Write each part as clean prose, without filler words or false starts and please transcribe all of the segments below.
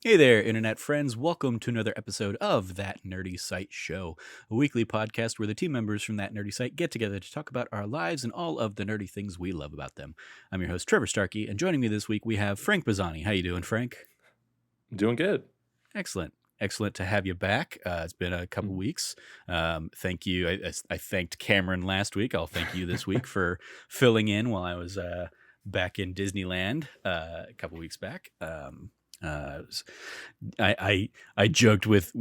Hey there, internet friends. Welcome to another episode of That Nerdy Site Show, a weekly podcast where the team members from That Nerdy Site get together to talk about our lives and all of the nerdy things we love about them. I'm your host, Trevor Starkey, and joining me this week we have Frank Bazzani. How you doing, Frank? Doing good. Excellent. Excellent to have you back. It's been a couple weeks. Thank you. I thanked Cameron last week. I'll thank you this week for filling in while I was back in Disneyland a couple weeks back. I joked with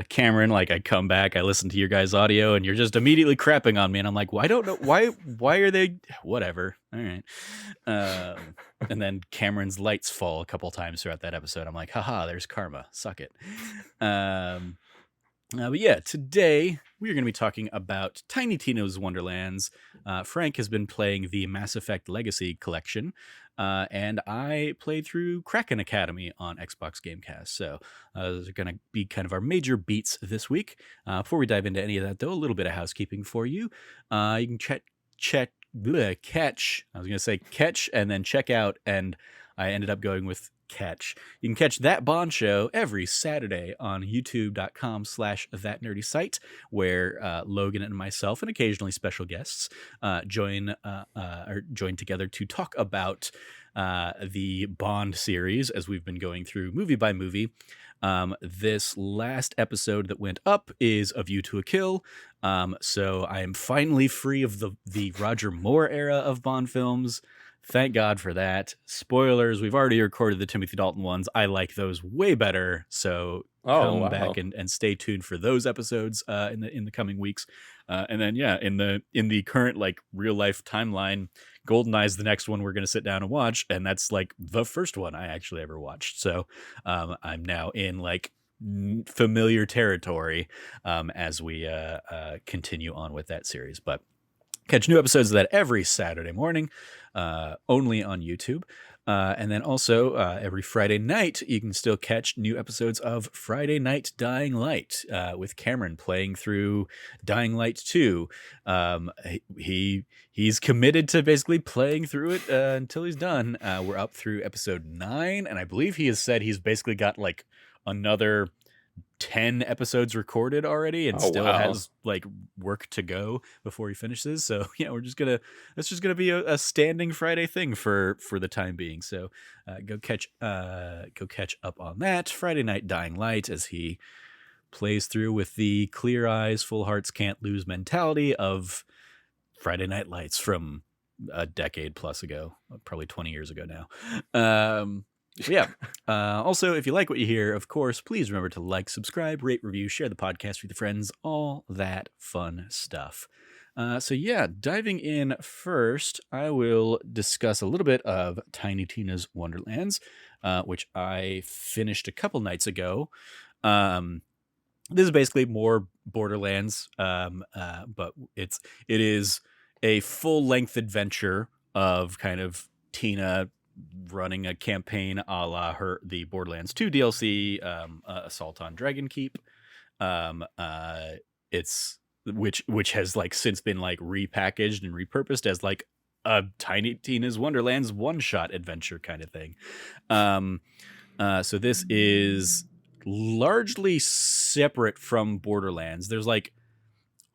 Cameron, like, I come back, I listen to your guys' audio, and you're just immediately crapping on me, and I'm like, I don't know why are they whatever. All right. And then Cameron's lights fall a couple times throughout that episode. I'm like, haha, there's karma. Suck it. But yeah, today we are going to be talking about Tiny Tina's Wonderlands. Frank has been playing the Mass Effect Legacy collection, and I played through Kraken Academy on Xbox Gamecast. So those are going to be kind of our major beats this week. Before we dive into any of that, though, a little bit of housekeeping for you. You can catch and then check out, and I ended up going with catch. You can catch That Bond Show every Saturday on youtube.com/thatnerdysite, where Logan and myself and occasionally special guests join together to talk about the Bond series as we've been going through movie by movie. This last episode that went up is A View to a Kill. So I am finally free of the Roger Moore era of Bond films. Thank God for that. Spoilers, we've already recorded the Timothy Dalton ones. I like those way better. So come back and stay tuned for those episodes in the coming weeks. And then in the current like real life timeline, GoldenEye's the next one we're going to sit down and watch, and that's like the first one I actually ever watched. So I'm now in like familiar territory as we continue on with that series. But catch new episodes of that every Saturday morning, only on YouTube. And then also every Friday night, you can still catch new episodes of Friday Night Dying Light with Cameron playing through Dying Light 2. He's committed to basically playing through it until he's done. We're up through episode 9, and I believe he has said he's basically got like another 10 episodes recorded already and has like work to go before he finishes. So yeah, that's just gonna be a standing Friday thing for the time being. So go catch up on that. Friday Night Dying Light, as he plays through with the clear eyes, full hearts, can't lose mentality of Friday Night Lights from a decade plus ago, probably 20 years ago now. Yeah. Also, if you like what you hear, of course, please remember to like, subscribe, rate, review, share the podcast with your friends, all that fun stuff. So yeah, diving in first, I will discuss a little bit of Tiny Tina's Wonderlands, which I finished a couple nights ago. This is basically more Borderlands, but it is a full-length adventure of kind of Tina running a campaign a la the Borderlands 2 DLC, Assault on Dragon Keep. It's which has like since been like repackaged and repurposed as like a Tiny Tina's Wonderlands one-shot adventure kind of thing. So this is largely separate from Borderlands. There's like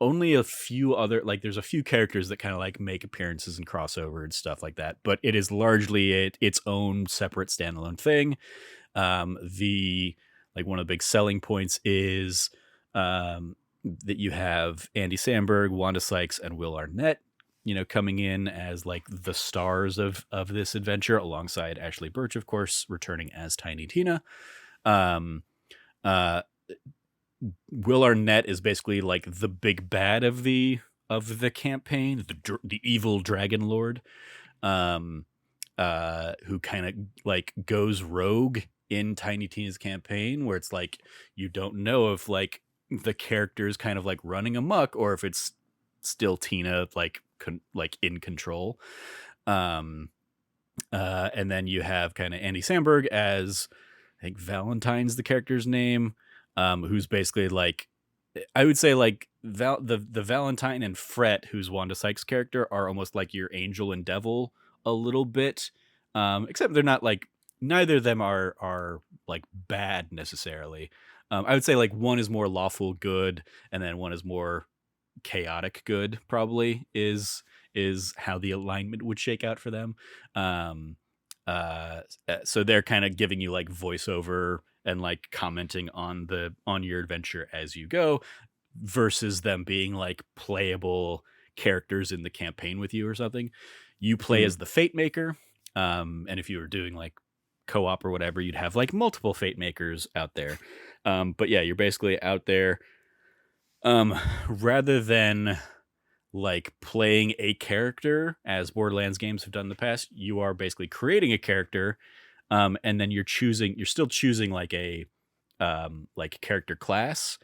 only a few other, like there's a few characters that kind of like make appearances and crossover and stuff like that, but it is largely its own separate standalone thing. The like one of the big selling points is that you have Andy Samberg, Wanda Sykes, and Will Arnett, coming in as like the stars of this adventure, alongside Ashley Birch, of course, returning as Tiny Tina. Will Arnett is basically like the big bad of the campaign, the evil Dragon Lord, who kind of like goes rogue in Tiny Tina's campaign, where it's like you don't know if like the character's kind of like running amok or if it's still Tina like in control. And then you have kind of Andy Samberg as, I think, Valentine's the character's name. Who's basically like, I would say like the Valentine and Fret, who's Wanda Sykes' character, are almost like your angel and devil a little bit, except they're not like, neither of them are like bad necessarily. I would say like one is more lawful good, and then one is more chaotic good. Probably is how the alignment would shake out for them. Um, so they're kind of giving you like voiceover and like commenting on your adventure as you go, versus them being like playable characters in the campaign with you or something. You play Mm. as the Fate Maker, and if you were doing like co-op or whatever, you'd have like multiple Fate Makers out there. But yeah, you're basically out there, rather than like playing a character as Borderlands games have done in the past. You are basically creating a character, and then you're still choosing like character class.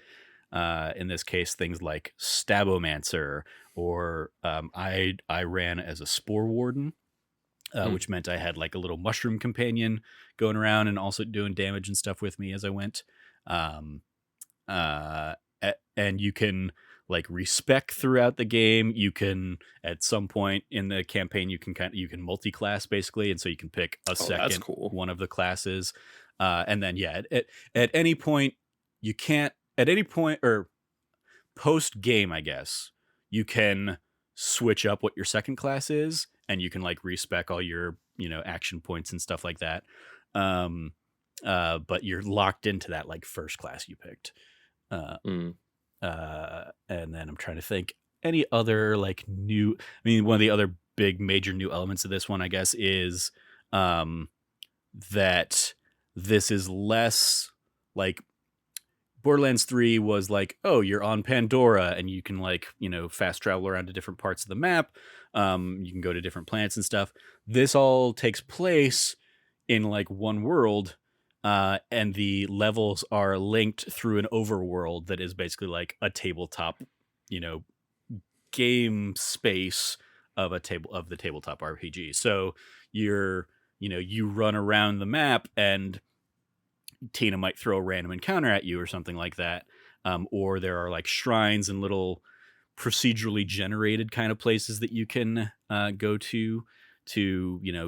In this case, things like Stabomancer, or I ran as a Spore Warden, Mm. which meant I had like a little mushroom companion going around and also doing damage and stuff with me as I went. Um, and you can like respec throughout the game. You can, at some point in the campaign, you can multi-class basically, and so you can pick a Oh, that's second cool. one of the classes, and then yeah, at any point you can't at any point or post game, I guess, you can switch up what your second class is, and you can like respec all your action points and stuff like that. Um, but you're locked into that like first class you picked. Uh, Mm. and then I'm trying to think any other like new. I mean, one of the other big major new elements of this one, I guess, is um, that this is less like Borderlands 3 was like, oh, you're on Pandora and you can like, fast travel around to different parts of the map. You can go to different planets and stuff. This all takes place in like one world, and the levels are linked through an overworld that is basically like a tabletop, you know, game space of the tabletop RPG. So you run around the map, and Tina might throw a random encounter at you or something like that. Or there are like shrines and little procedurally generated kind of places that you can go to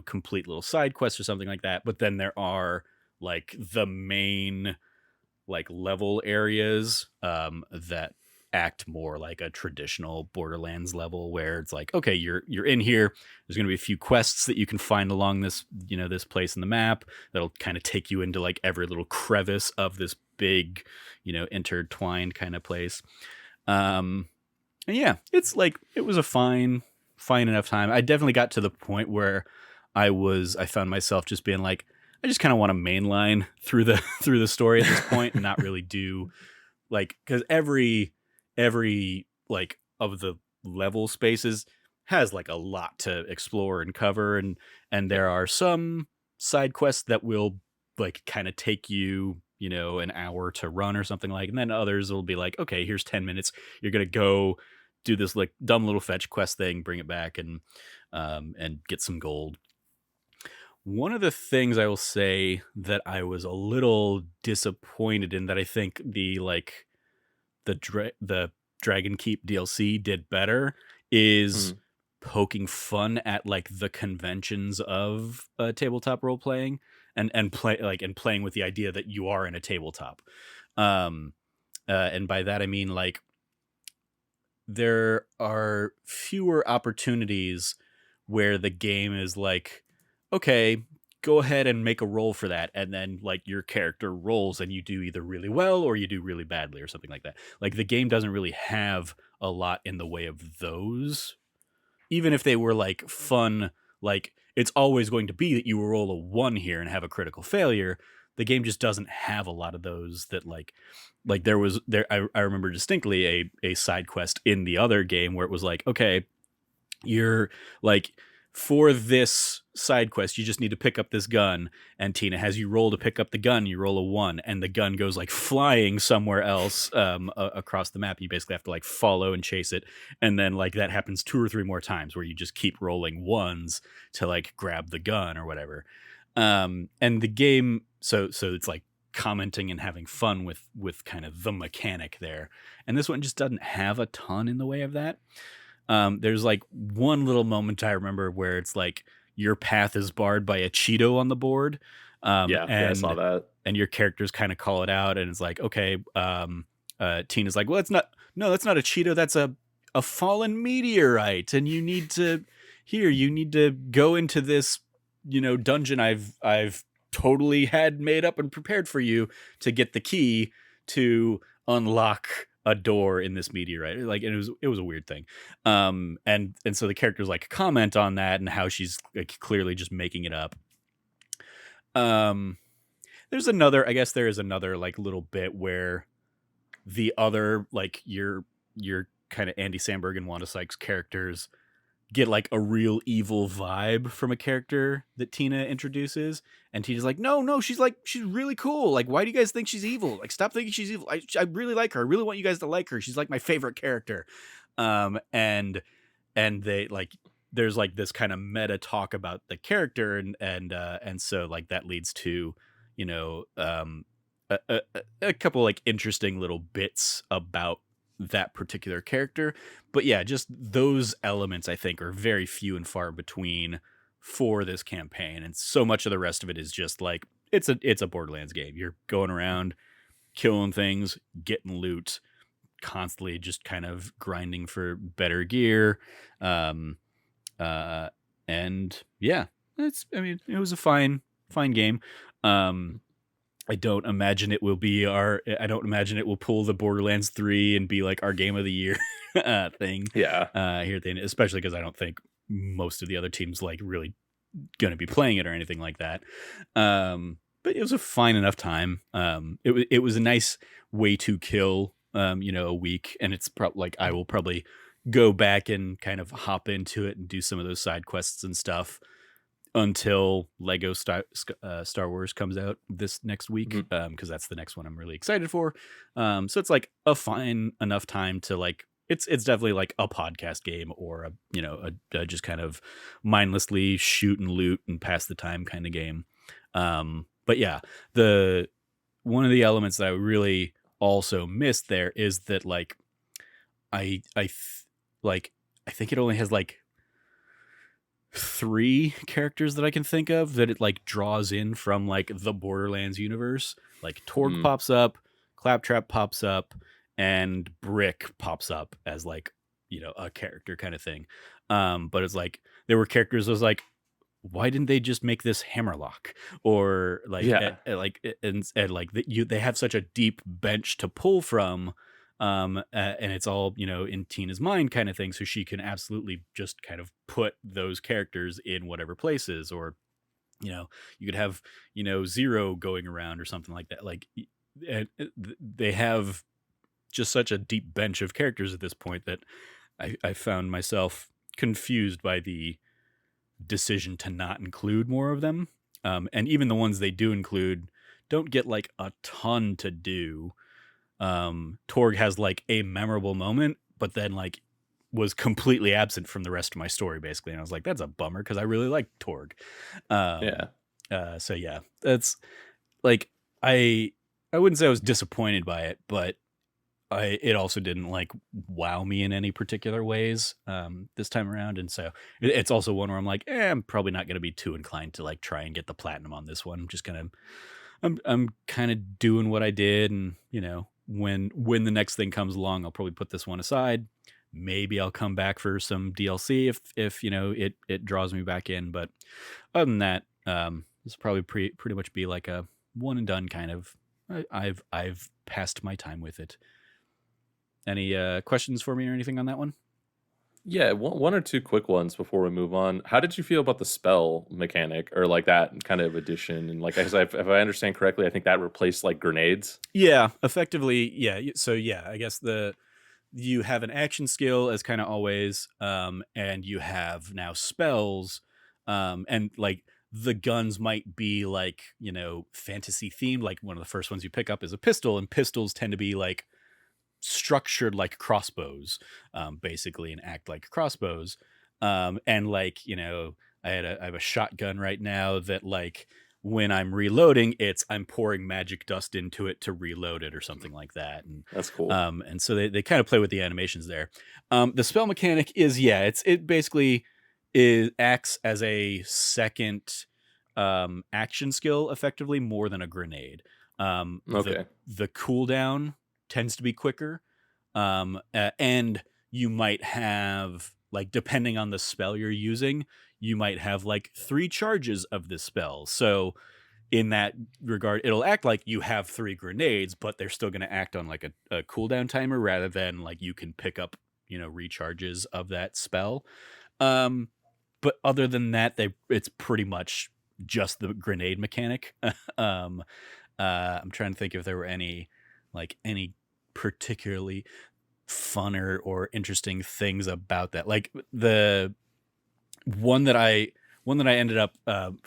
complete little side quests or something like that. But then there are like the main like level areas that act more like a traditional Borderlands level, where it's like, okay, you're in here. There's going to be a few quests that you can find along this place in the map that'll kind of take you into like every little crevice of this big, intertwined kind of place. And yeah, it's like it was a fine enough time. I definitely got to the point where I found myself just being like, I just kind of want to mainline through the through the story at this point and not really do like, because every like of the level spaces has like a lot to explore and cover, and there are some side quests that will like kind of take you an hour to run or something like, and then others will be like, okay, here's 10 minutes, you're gonna go do this like dumb little fetch quest thing, bring it back, and get some gold. One of the things I will say that I was a little disappointed in, that I think the Dragon Keep DLC did better, is Mm. poking fun at like the conventions of tabletop role playing, and playing with the idea that you are in a tabletop. Um, and by that I mean like there are fewer opportunities where the game is like, okay, go ahead and make a roll for that, and then like your character rolls and you do either really well or you do really badly or something like that. Like the game doesn't really have a lot in the way of those, even if they were like fun. Like it's always going to be that you will roll a 1 here and have a critical failure. The game just doesn't have a lot of those. That like I remember distinctly a side quest in the other game where it was like, okay, you're like, for this side quest you just need to pick up this gun, and Tina has you roll to pick up the gun. You roll a 1 and the gun goes like flying somewhere else across the map. You basically have to like follow and chase it, and then like that happens 2 or 3 more times where you just keep rolling 1s to like grab the gun or whatever. And the game, so it's like commenting and having fun with kind of the mechanic there, and this one just doesn't have a ton in the way of that. There's like one little moment I remember where it's like your path is barred by a Cheeto on the board. Yeah, I saw And that. your characters kind of call it out, and it's like, okay, Tina's like, well, that's not a Cheeto, that's a fallen meteorite, and you need to go into this, dungeon I've totally had made up and prepared for you to get the key to unlock a door in this meteorite. Like, and it was a weird thing. And so the characters like comment on that and how she's like clearly just making it up. There is another like little bit where the other, like your kind of Andy Samberg and Wanda Sykes characters get like a real evil vibe from a character that Tina introduces, and Tina's like, no, she's really cool. Like, why do you guys think she's evil? Like, stop thinking she's evil. I really like her. I really want you guys to like her. She's like my favorite character. And they like, there's like this kind of meta talk about the character, and so like that leads to, a couple like interesting little bits about that particular character. But yeah, just those elements I think are very few and far between for this campaign, and so much of the rest of it is just like it's a Borderlands game. You're going around killing things, getting loot, constantly just kind of grinding for better gear. And yeah, it was a fine game. I don't imagine it will pull the Borderlands 3 and be like our game of the year thing. Yeah. Here at the end, especially because I don't think most of the other teams like really going to be playing it or anything like that. But it was a fine enough time. It was a nice way to kill, a week, and it's like I will probably go back and kind of hop into it and do some of those side quests and stuff until Lego Star Wars comes out this next week, because that's the next one I'm really excited for. So it's like a fine enough time to like, it's definitely like a podcast game or a just kind of mindlessly shoot and loot and pass the time kind of game. But yeah, one of the elements that I really also missed there is that like I think it only has like 3 characters that I can think of that it like draws in from like the Borderlands universe. Like Torg pops up, Claptrap pops up, and Brick pops up as like, a character kind of thing. But it's like there were characters that was like, why didn't they just make this Hammerlock? Or like, they have such a deep bench to pull from. And it's all, in Tina's mind kind of thing. So she can absolutely just kind of put those characters in whatever places, or, you could have, Zero going around or something like that. Like they have just such a deep bench of characters at this point that I found myself confused by the decision to not include more of them. And even the ones they do include don't get like a ton to do. Torg has like a memorable moment, but then like was completely absent from the rest of my story basically. And I was like, that's a bummer because I really like Torg. So yeah, that's like, I wouldn't say I was disappointed by it, but it also didn't like wow me in any particular ways this time around. And so it's also one where I'm like, I'm probably not going to be too inclined to like try and get the platinum on this one. I'm just gonna, I'm kind of doing what I did, and when the next thing comes along, I'll probably put this one aside. Maybe I'll come back for some DLC if it draws me back in. But other than that, this will probably pretty much be like a one and done kind of. I've passed my time with it. Any questions for me or anything on that one? Yeah, one or two quick ones before we move on. How did you feel about the spell mechanic, or like that kind of addition? And like, if I understand correctly, I think that replaced like grenades. Yeah, effectively, yeah. So yeah, I guess you have an action skill as kind of always, and you have now spells, and like the guns might be like fantasy themed. Like one of the first ones you pick up is a pistol, and pistols tend to be like structured like crossbows, basically, and act like crossbows. And like I have a shotgun right now that like when I'm reloading, I'm pouring magic dust into it to reload it or something like that. And that's cool. And so they kind of play with the animations there. The spell mechanic is, it basically acts as a second action skill effectively more than a grenade. The Okay. cooldown tends to be quicker, and you might have like depending on the spell you're using, you might have like 3 charges of this spell. So in that regard, it'll act like you have 3 grenades, but they're still going to act on like a cooldown timer rather than like you can pick up, recharges of that spell. Um, but other than that, it's pretty much just the grenade mechanic. um, I'm trying to think if there were any particularly fun or interesting things about that. Like the one that I one that I ended up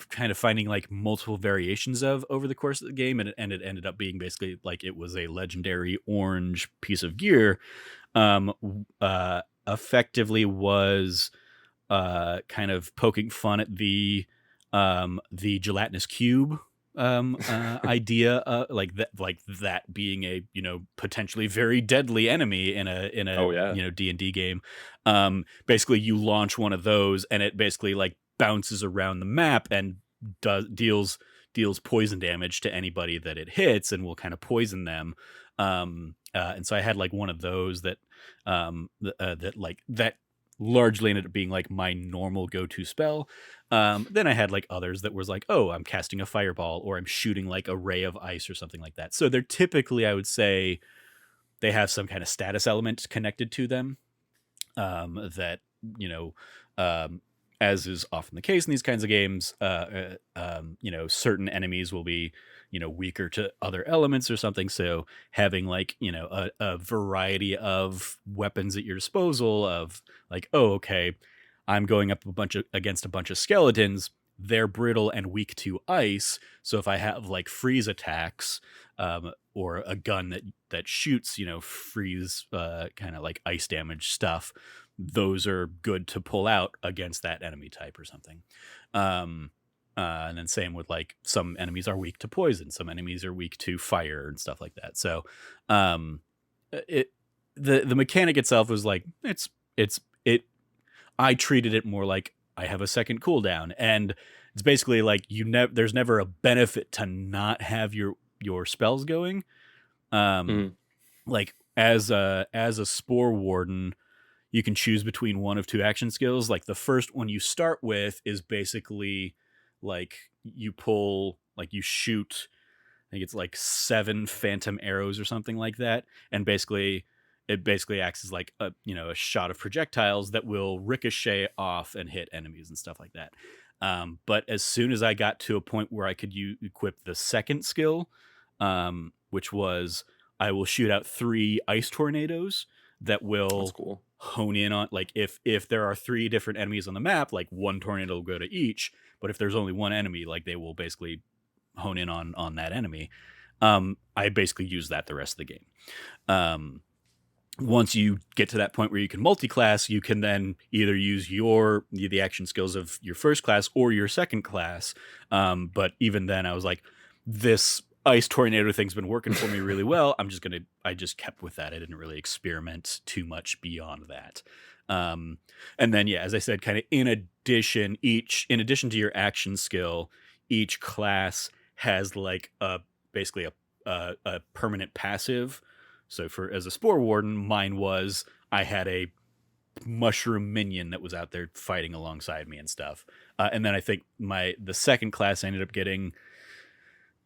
kind of finding like multiple variations of over the course of the game, and it ended up being basically like it was a legendary orange piece of gear. Effectively was kind of poking fun at the gelatinous cube idea, like that being a potentially very deadly enemy in a Oh yeah. D&D game. Basically you launch one of those and it basically like bounces around the map and deals poison damage to anybody that it hits and will kind of poison them. And so I had like one of those that largely ended up being like my normal go-to spell. Then I had like others that was like, oh, I'm casting a fireball or I'm shooting like a ray of ice or something like that. So they're typically, I would say, they have some kind of status element connected to them, that, you know, um, as is often the case in these kinds of games, certain enemies will be, weaker to other elements or something. So having like, a variety of weapons at your disposal of like, oh, okay, I'm going up against a bunch of skeletons. They're brittle and weak to ice. So if I have like freeze attacks, or a gun that shoots, freeze, kind of like ice damage stuff, those are good to pull out against that enemy type or something. Um, and then same with like some enemies are weak to poison, some enemies are weak to fire and stuff like that. So, um, it the mechanic itself was like it. I treated it more like I have a second cooldown, and it's basically like there's never a benefit to not have your spells going. Um, Mhm. like as a spore warden, you can choose between one of 2 action skills. Like the first one you start with is basically like you shoot, I think it's like 7 phantom arrows or something like that, and it basically acts as like a shot of projectiles that will ricochet off and hit enemies and stuff like that. But as soon as I got to a point where I could equip the second skill, which was I will shoot out 3 ice tornadoes that That's will cool. hone in on, like, if there are 3 different enemies on the map, like 1 tornado will go to each. But if there's only 1 enemy, like they will basically hone in on that enemy. I basically use that the rest of the game. Um, Once you get to that point where you can multi-class, you can then either use the action skills of your first class or your second class. But even then, I was like, this ice tornado thing's been working for me really well. I just kept with that. I didn't really experiment too much beyond that. And then, yeah, as I said, kind of in addition to your action skill, each class has like basically a permanent passive. So as a spore warden, mine was I had a mushroom minion that was out there fighting alongside me and stuff. And then I think the second class I ended up getting,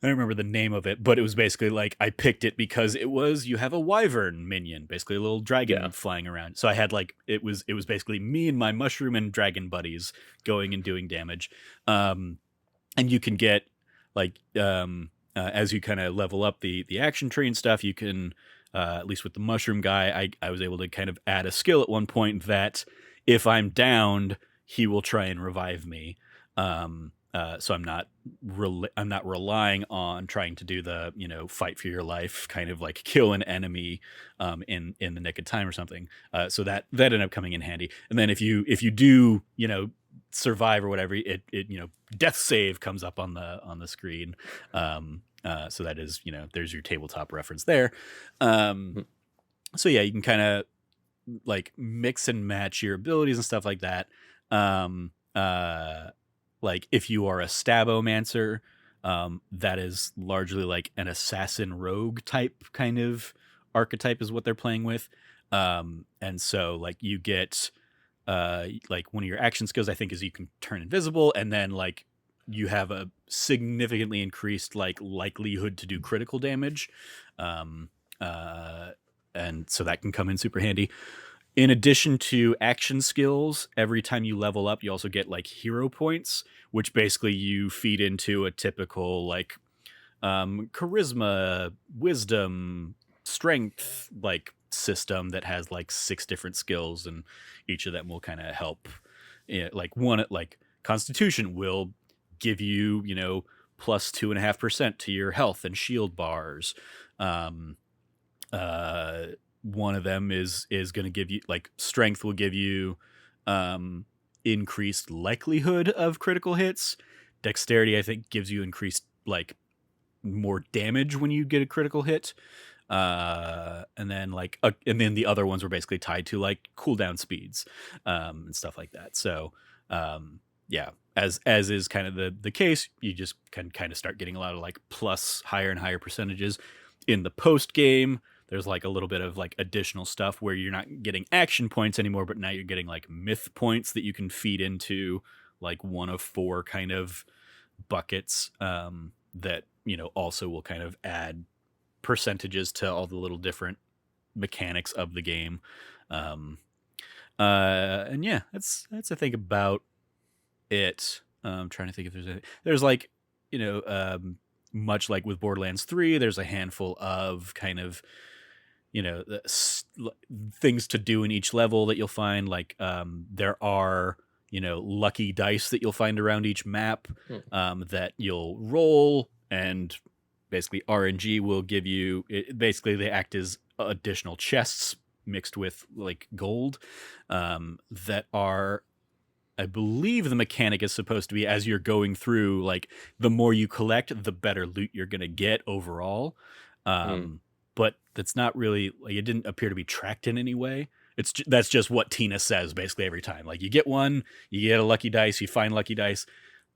I don't remember the name of it, but it was basically like I picked it because you have a wyvern minion, basically a little dragon Yeah. flying around. So I had like it was basically me and my mushroom and dragon buddies going and doing damage. And you can get like as you kind of level up the action tree and stuff, you can, at least with the mushroom guy, I was able to kind of add a skill at one point that if I'm downed, he will try and revive me. So I'm not relying on trying to do the fight for your life, kind of like kill an enemy in the nick of time or something. So that ended up coming in handy. And then if you do survive or whatever, it death save comes up on the screen. So that is, there's your tabletop reference there. Mhm. So yeah, you can kind of like mix and match your abilities and stuff like that. Um, uh, like if you are a Stabomancer, that is largely like an assassin rogue type kind of archetype is what they're playing with. And so like you get like one of your action skills I think is you can turn invisible, and then like you have a significantly increased like likelihood to do critical damage. Um, and so that can come in super handy. In addition to action skills, every time you level up, you also get like hero points, which basically you feed into a typical like charisma, wisdom, strength like system that has like 6 different skills, and each of them will kind of help. Like one, like Constitution will give you, plus 2.5% to your health and shield bars. Um, One of them is going to give you like strength will give you um increased likelihood of critical hits. Dexterity I think gives you increased like more damage when you get a critical hit. And then and then the other ones were basically tied to like cooldown speeds and stuff like that. So yeah, as is kind of the case, you just can kind of start getting a lot of like plus higher and higher percentages in the post game. There's like a little bit of like additional stuff where you're not getting action points anymore, but now you're getting like myth points that you can feed into like one of 4 kind of buckets that also will kind of add percentages to all the little different mechanics of the game. And yeah, that's I think about it. I'm trying to think if there's like much like with Borderlands 3, there's a handful of kind of things to do in each level that you'll find. Like there are lucky dice that you'll find around each map that you'll roll, and basically RNG will give you basically they act as additional chests mixed with like gold that are, I believe the mechanic is supposed to be as you're going through, like the more you collect, the better loot you're going to get overall. But that's not really like, it didn't appear to be tracked in any way. That's just what Tina says basically every time. Like you get one, you get a lucky dice, you find lucky dice,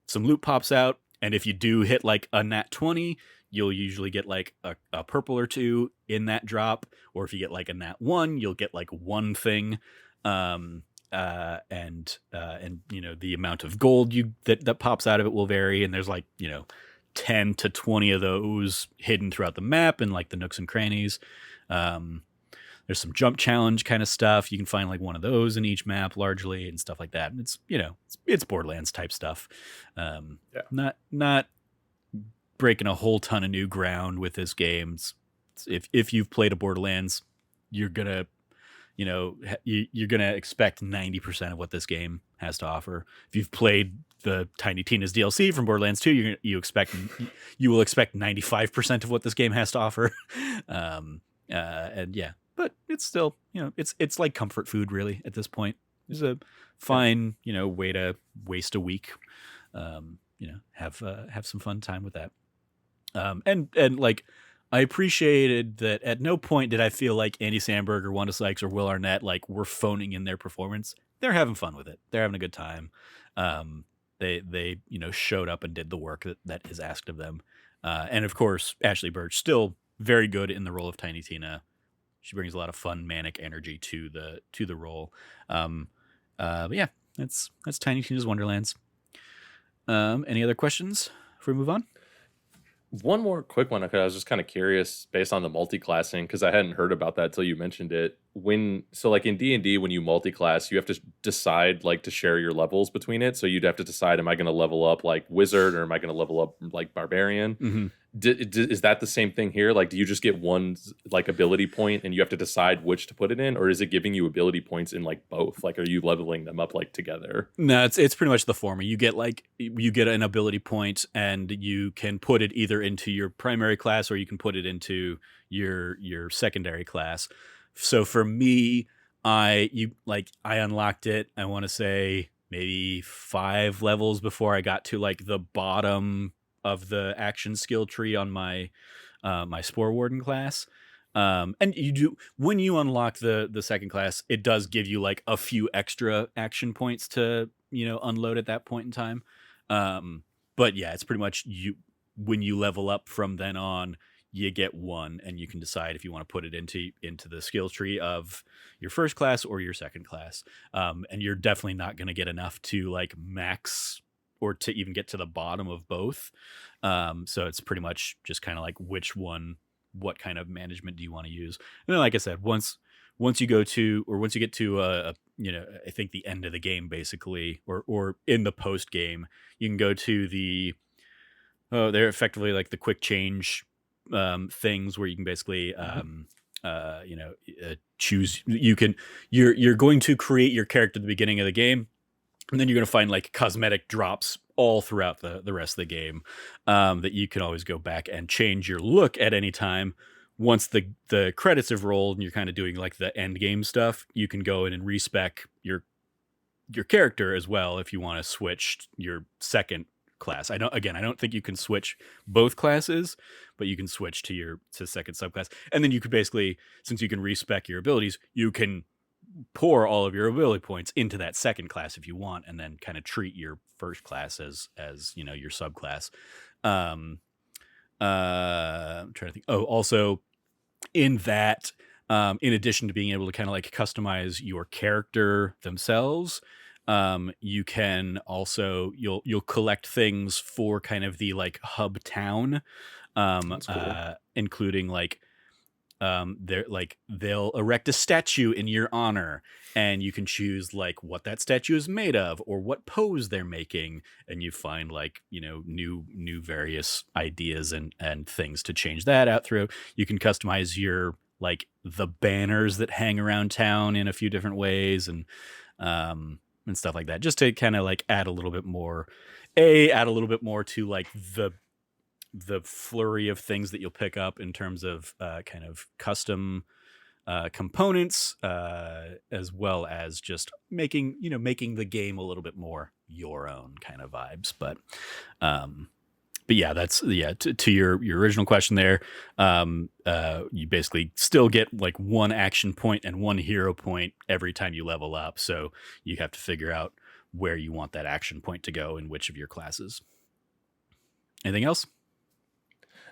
some loot pops out, and if you do hit like a nat 20, you'll usually get like a purple or 2 in that drop, or if you get like a nat 1, you'll get like one thing. And the amount of gold that pops out of it will vary, and there's like 10 to 20 of those hidden throughout the map and like the nooks and crannies. There's some jump challenge kind of stuff. You can find like one of those in each map largely and stuff like that. And it's Borderlands type stuff. Not breaking a whole ton of new ground with this game. If you've played a Borderlands, you're gonna you're gonna expect 90% of what this game has to offer. If you've played the Tiny Tina's DLC from Borderlands 2, you will expect 95% of what this game has to offer. And yeah, but it's still it's like comfort food really at this point. It's a fine way to waste a week. Have some fun time with that. And like I appreciated that at no point did I feel like Andy Samberg or Wanda Sykes or Will Arnett like were phoning in their performance. They're having fun with it. They're having a good time. They showed up and did the work that is asked of them. And of course, Ashley Birch still very good in the role of Tiny Tina. She brings a lot of fun manic energy to the role. But yeah, that's Tiny Tina's Wonderlands. Any other questions before we move on? One more quick one. I was just kind of curious based on the multi-classing, because I hadn't heard about that until you mentioned it. Like in D&D, when you multi-class, you have to decide like to share your levels between it. So you'd have to decide, am I going to level up like wizard or am I going to level up like barbarian? Mm-hmm. Is that the same thing here? Like, do you just get one like ability point and you have to decide which to put it in, or is it giving you ability points in like both? Like, are you leveling them up like together? No, it's pretty much the former. You get an ability point, and you can put it either into your primary class or you can put it into your secondary class. So for me, I unlocked it, I want to say maybe 5 levels before I got to like the bottom of the action skill tree on my my Spore Warden class. And you do, when you unlock the second class, it does give you like a few extra action points to unload at that point in time. But yeah, it's pretty much you when you level up from then on, you get one, and you can decide if you want to put it into the skill tree of your first class or your second class. And you're definitely not going to get enough to like max or to even get to the bottom of both. So it's pretty much just kind of like which one, what kind of management do you want to use? And then, like I said, once you go to or once you get to I think the end of the game basically, or in the post game, you can go to the they're effectively like the quick change things where you can basically Mhm. choose. You're going to create your character at the beginning of the game, and then you're going to find like cosmetic drops all throughout the rest of the game, that you can always go back and change your look at any time. Once the credits have rolled and you're kind of doing like the end game stuff, you can go in and respec your character as well if you want to switch your second class. I don't think you can switch both classes, but you can switch to second subclass. And then you could basically, since you can respec your abilities, you can pour all of your ability points into that second class if you want, and then kind of treat your first class as your subclass. Um I'm trying to think. Oh, also in that, in addition to being able to kind of like customize your character themselves, you can also you'll collect things for kind of the like hub town, That's cool. including like they'll erect a statue in your honor, and you can choose like what that statue is made of or what pose they're making, and you find like new various ideas and things to change that out through. You can customize your like the banners that hang around town in a few different ways, and stuff like that, just to kind of like add a little bit more to like the flurry of things that you'll pick up in terms of kind of custom components, as well as just making the game a little bit more your own kind of vibes. But yeah, that's yeah. To your original question there, you basically still get like one action point and one hero point every time you level up. So you have to figure out where you want that action point to go in which of your classes. Anything else?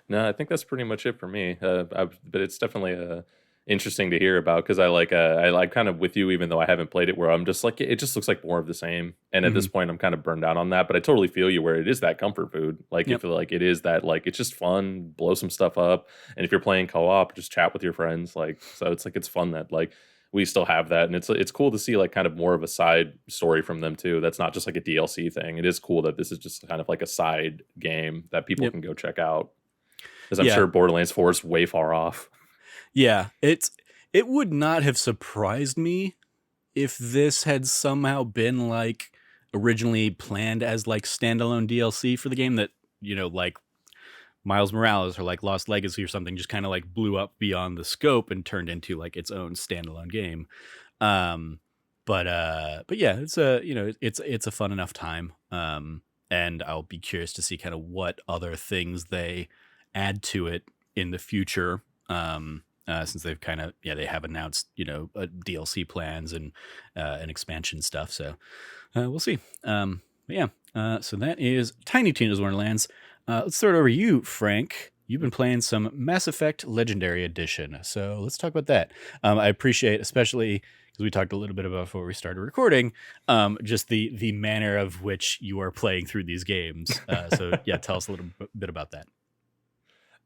No, I think that's pretty much it for me. But it's definitely interesting to hear about because I like kind of with you, even though I haven't played it. Where I'm just like, it just looks like more of the same. And at this Hmm. point, I'm kind of burned out on that. But I totally feel you where it is that comfort food. Like Yep. if like it is that like it's just fun, blow some stuff up, and if you're playing co-op, just chat with your friends. Like so, it's like it's fun that like we still have that, and it's cool to see like kind of more of a side story from them too. That's not just like a DLC thing. It is cool that this is just kind of like a side game that people Yep. can go check out. Because I'm Yeah. sure Borderlands 4 is way far off. Yeah. It would not have surprised me if this had somehow been like originally planned as like standalone DLC for the game, that like Miles Morales or like Lost Legacy or something just kind of like blew up beyond the scope and turned into like its own standalone game. Um but yeah, it's a it's a fun enough time. And I'll be curious to see kind of what other things they add to it in the future. Since they've kind of they have announced DLC plans and expansion stuff. So we'll see. But yeah, so that is Tiny Tina's Wonderlands. Let's throw it over to you, Frank. You've been playing some Mass Effect Legendary Edition, so let's talk about that. I appreciate, especially because we talked a little bit about before we started recording, just the manner of which you are playing through these games. So yeah, tell us a little bit about that.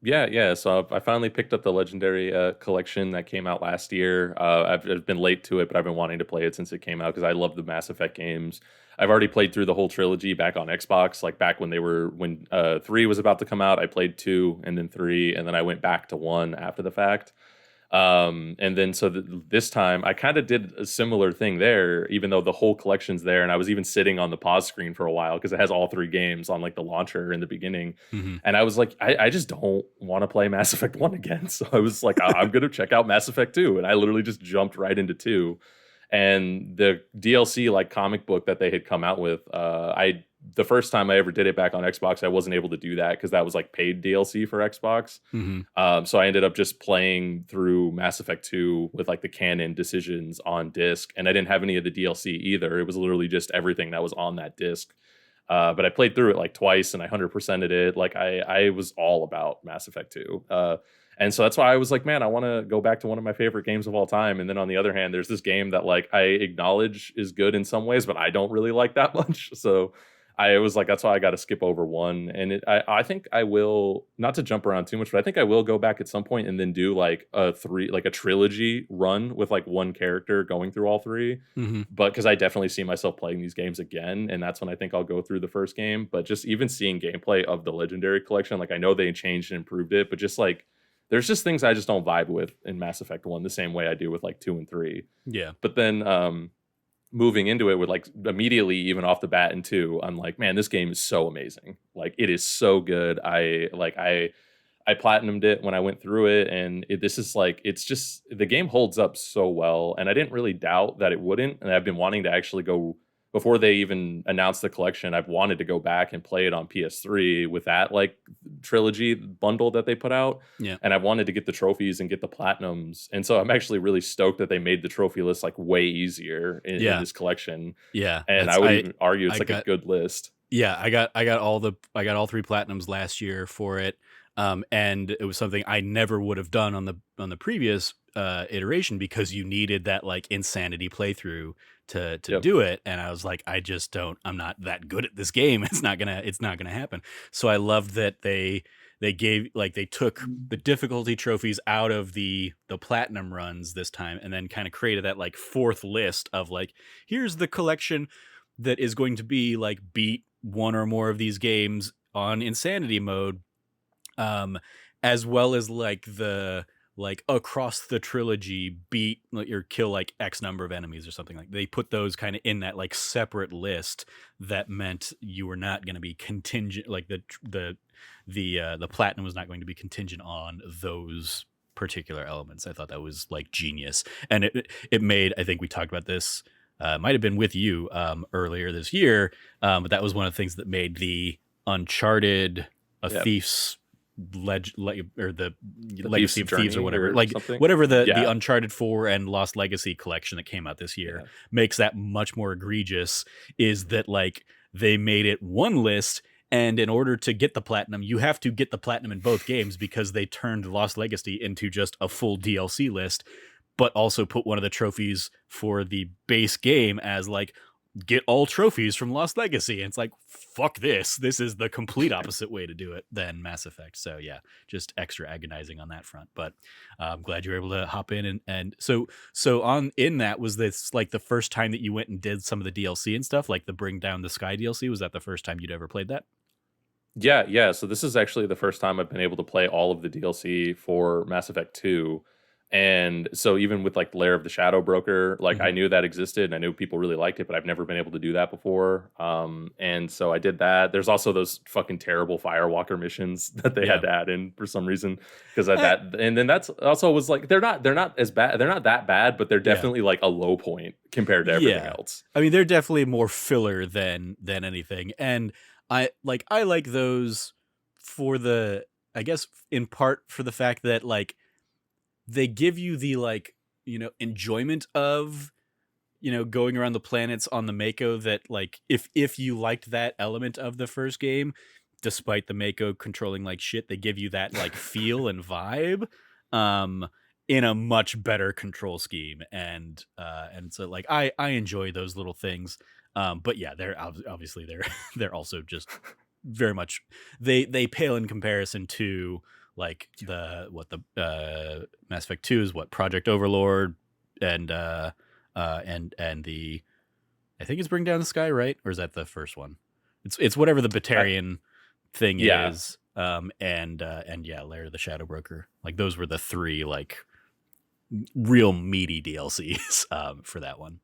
Yeah, yeah. So I finally picked up the Legendary collection that came out last year. I've been late to it, but I've been wanting to play it since it came out because I love the Mass Effect games. I've already played through the whole trilogy back on Xbox, like back when 3 was about to come out. I played 2 and then 3, and then I went back to 1 after the fact. And then this time I kind of did a similar thing there, even though the whole collection's there, and I was even sitting on the pause screen for a while because it has all 3 games on like the launcher in the beginning. Hmm. And I was like, I just don't want to play Mass Effect 1 again. So I was like, I'm gonna check out Mass Effect 2. And I literally just jumped right into 2. And the DLC like comic book that they had come out with, I the first time I ever did it back on Xbox, I wasn't able to do that because that was like paid DLC for Xbox. Hmm. So I ended up just playing through Mass Effect 2 with like the canon decisions on disc, and I didn't have any of the DLC either. It was literally just everything that was on that disc. But I played through it like twice and I 100%ed it. Like I was all about Mass Effect 2. And so that's why I was like, man, I want to go back to one of my favorite games of all time. And then on the other hand, there's this game that like I acknowledge is good in some ways, but I don't really like that much. So I was like, that's why I got to skip over one. And I think I will, not to jump around too much, but I think I will go back at some point and then do like a trilogy run with like one character going through all three. Mm-hmm. But because I definitely see myself playing these games again. And that's when I think I'll go through the first game. But just even seeing gameplay of the Legendary Collection, like I know they changed and improved it, but just like, there's just things I just don't vibe with in Mass Effect 1 the same way I do with like 2 and 3. Yeah. But then moving into it with like immediately even off the bat in 2, I'm like, man, this game is so amazing. Like it is so good. I platinumed it when I went through it, and this is like, it's just, the game holds up so well, and I didn't really doubt that it wouldn't. And I've been wanting to actually go, before they even announced the collection, I've wanted to go back and play it on PS3 with that like trilogy bundle that they put out. Yeah. And I wanted to get the trophies and get the platinums. And so I'm actually really stoked that they made the trophy list like way easier in this collection. Yeah. And I would even argue it's a good list. Yeah, I got all 3 platinums last year for it. And it was something I never would have done on the previous iteration, because you needed that like insanity playthrough to do it. And I was like, I'm not that good at this game. It's not gonna happen. So I loved that they took the difficulty trophies out of the platinum runs this time, and then kind of created that like 4th list of like, here's the collection that is going to be like beat one or more of these games on insanity mode, as well as like the like across the trilogy beat or kill like X number of enemies or something. Like they put those kind of in that like separate list that meant you were not going to be contingent, like the platinum was not going to be contingent on those particular elements. I thought that was like genius. And it made, I think we talked about this, might have been with you earlier this year, but that was one of the things that made the Uncharted Thief's or the Legacy of Thieves or whatever, like something. Whatever the Uncharted 4 and Lost Legacy collection that came out this year makes that much more egregious, is that like they made it one list, and in order to get the platinum, you have to get the platinum in both games, because they turned Lost Legacy into just a full DLC list, but also put one of the trophies for the base game as like, get all trophies from Lost Legacy. And it's like, fuck this. This is the complete opposite way to do it than Mass Effect. So yeah, just extra agonizing on that front. But I'm glad you were able to hop in. And so in that, was this like the first time that you went and did some of the DLC and stuff, like the Bring Down the Sky DLC? Was that the first time you'd ever played that? Yeah. So this is actually the first time I've been able to play all of the DLC for Mass Effect 2. And so even with like Lair of the Shadow Broker, like I knew that existed and I knew people really liked it, but I've never been able to do that before. And so I did that. There's also those fucking terrible Firewalker missions that they had to add in for some reason, because of that. And then that's also was like, they're not as bad. They're not that bad, but they're definitely like a low point compared to everything else. I mean, they're definitely more filler than anything. And I like those for the, I guess in part for the fact that like, they give you the like, enjoyment of, going around the planets on the Mako, that like, if you liked that element of the first game, despite the Mako controlling like shit, they give you that like feel and vibe, in a much better control scheme. And so like, I enjoy those little things. But yeah, they're obviously they're also just very much, they pale in comparison to like the Mass Effect 2 is Project Overlord and the, I think it's Bring Down the Sky, right? Or is that the first one? It's whatever the Batarian thing is. And Lair of the Shadow Broker. Like those were the 3 like real meaty DLCs for that one.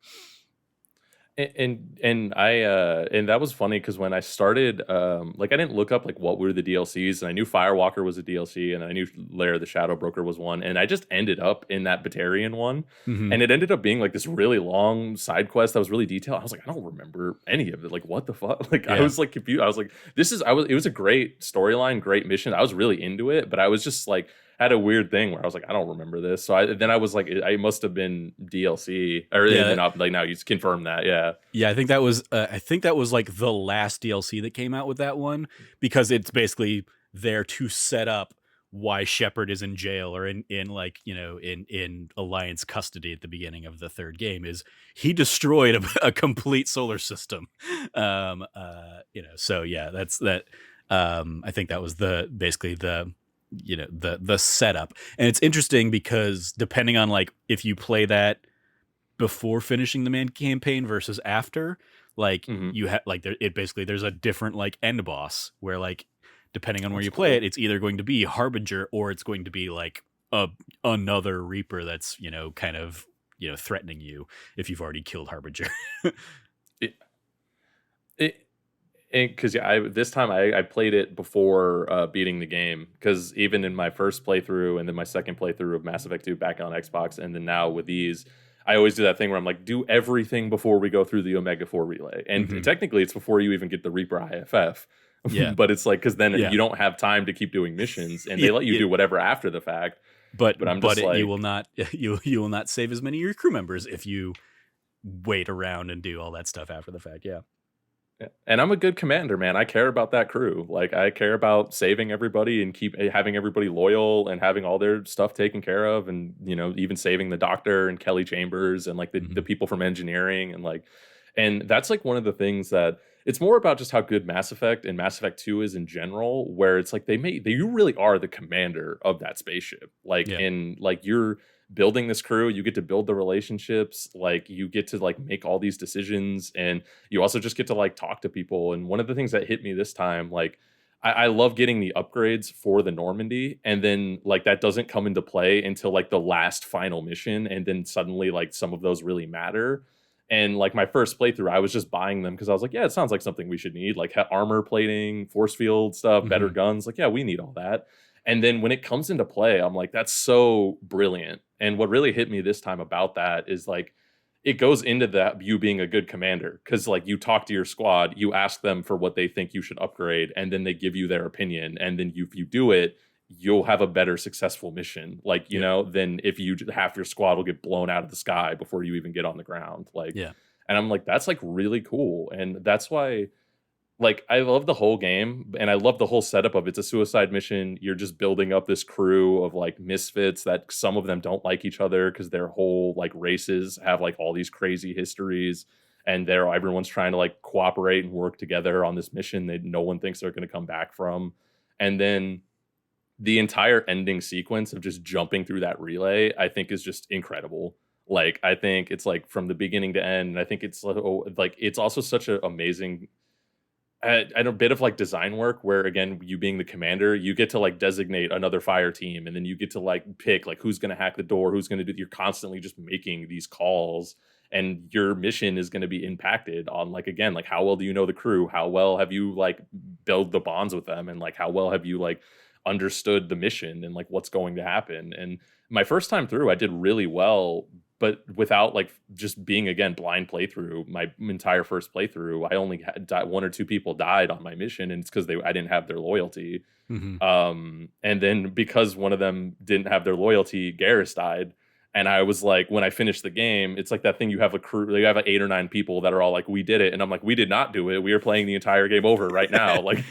And that was funny because when I started, like I didn't look up like what were the DLCs, and I knew Firewalker was a DLC, and I knew Lair of the Shadow Broker was one, and I just ended up in that Batarian one, and it ended up being like this really long side quest that was really detailed. I was like, I don't remember any of it. Like, what the fuck? Like, I was like confused. I was like, it was a great storyline, great mission. I was really into it, but I was just like, had a weird thing where I was like, I don't remember this. So then I was like, I must have been DLC, or and Yeah, then like now you just confirm that, yeah. yeah. I think that was like the last DLC that came out with that one, because it's basically there to set up why Shepard is in jail, or in like, in Alliance custody at the beginning of the third game. Is he destroyed a complete solar system. So yeah, that's that. I think that was basically the setup. And it's interesting because depending on like if you play that before finishing the main campaign versus after, like Hmm. you have like it basically, there's a different like end boss where like depending on where That's you play it, cool. it's either going to be Harbinger or it's going to be like a another Reaper that's kind of threatening you if you've already killed Harbinger. It, it because yeah, I this time I played it before beating the game, because even in my first playthrough and then my second playthrough of Mass Effect 2 back on Xbox, and then now with these, I always do that thing where I'm like, do everything before we go through the Omega 4 relay, and Hmm. technically it's before you even get the Reaper IFF. Yeah, But it's like, because then yeah, you don't have time to keep doing missions, and yeah, they let you yeah. do whatever after the fact. But But I'm just you will like, not you will not save as many of your crew members if you wait around and do all that stuff after the fact. Yeah. yeah. And I'm a good commander, man. I care about that crew. Like, I care about saving everybody and keep having everybody loyal and having all their stuff taken care of, and even saving the doctor and Kelly Chambers and like the Hmm. people from engineering, and like, and that's like one of the things that it's more about just how good Mass Effect and Mass Effect 2 is in general, where it's like you really are the commander of that spaceship. Like, Yeah. in like, you're building this crew, you get to build the relationships, like you get to like make all these decisions, and you also just get to like talk to people. And one of the things that hit me this time, like, I love getting the upgrades for the Normandy, and then like that doesn't come into play until like the last final mission, and then suddenly like some of those really matter. And like my first playthrough, I was just buying them because I was like, yeah, it sounds like something we should need, like armor plating, force field stuff, better Hmm. guns. Like, yeah, we need all that. And then when it comes into play, I'm like, that's so brilliant. And what really hit me this time about that is like, it goes into that you being a good commander, because like you talk to your squad, you ask them for what they think you should upgrade, and then they give you their opinion, and then if you do it, you'll have a better successful mission, like, Yeah. than if you half your squad will get blown out of the sky before you even get on the ground, like. Yeah. And I'm like, that's like really cool, and that's why, like, I love the whole game, and I love the whole setup of it's a suicide mission. You're just building up this crew of like misfits that some of them don't like each other because their whole like races have like all these crazy histories, and everyone's trying to like cooperate and work together on this mission that no one thinks they're going to come back from. And then the entire ending sequence of just jumping through that relay, I think, is just incredible. Like, I think it's like from the beginning to end, and I think it's like it's also such an amazing and a bit of like design work where, again, you being the commander, you get to like designate another fire team, and then you get to like pick like who's going to hack the door, who's going to do. You're constantly just making these calls, and your mission is going to be impacted on, like, again, like how well do you know the crew, how well have you like build the bonds with them, and like how well have you like understood the mission and like what's going to happen. And my first time through, I did really well, but without like just being, again, blind playthrough. My entire first playthrough, I only had one or two people died on my mission, and it's because I didn't have their loyalty. Hmm. And then because one of them didn't have their loyalty, Garrus died. And I was like, when I finished the game, it's like that thing, you have a crew, you have 8 or 9 people that are all like, we did it. And I'm like, we did not do it. We are playing the entire game over right now. Like,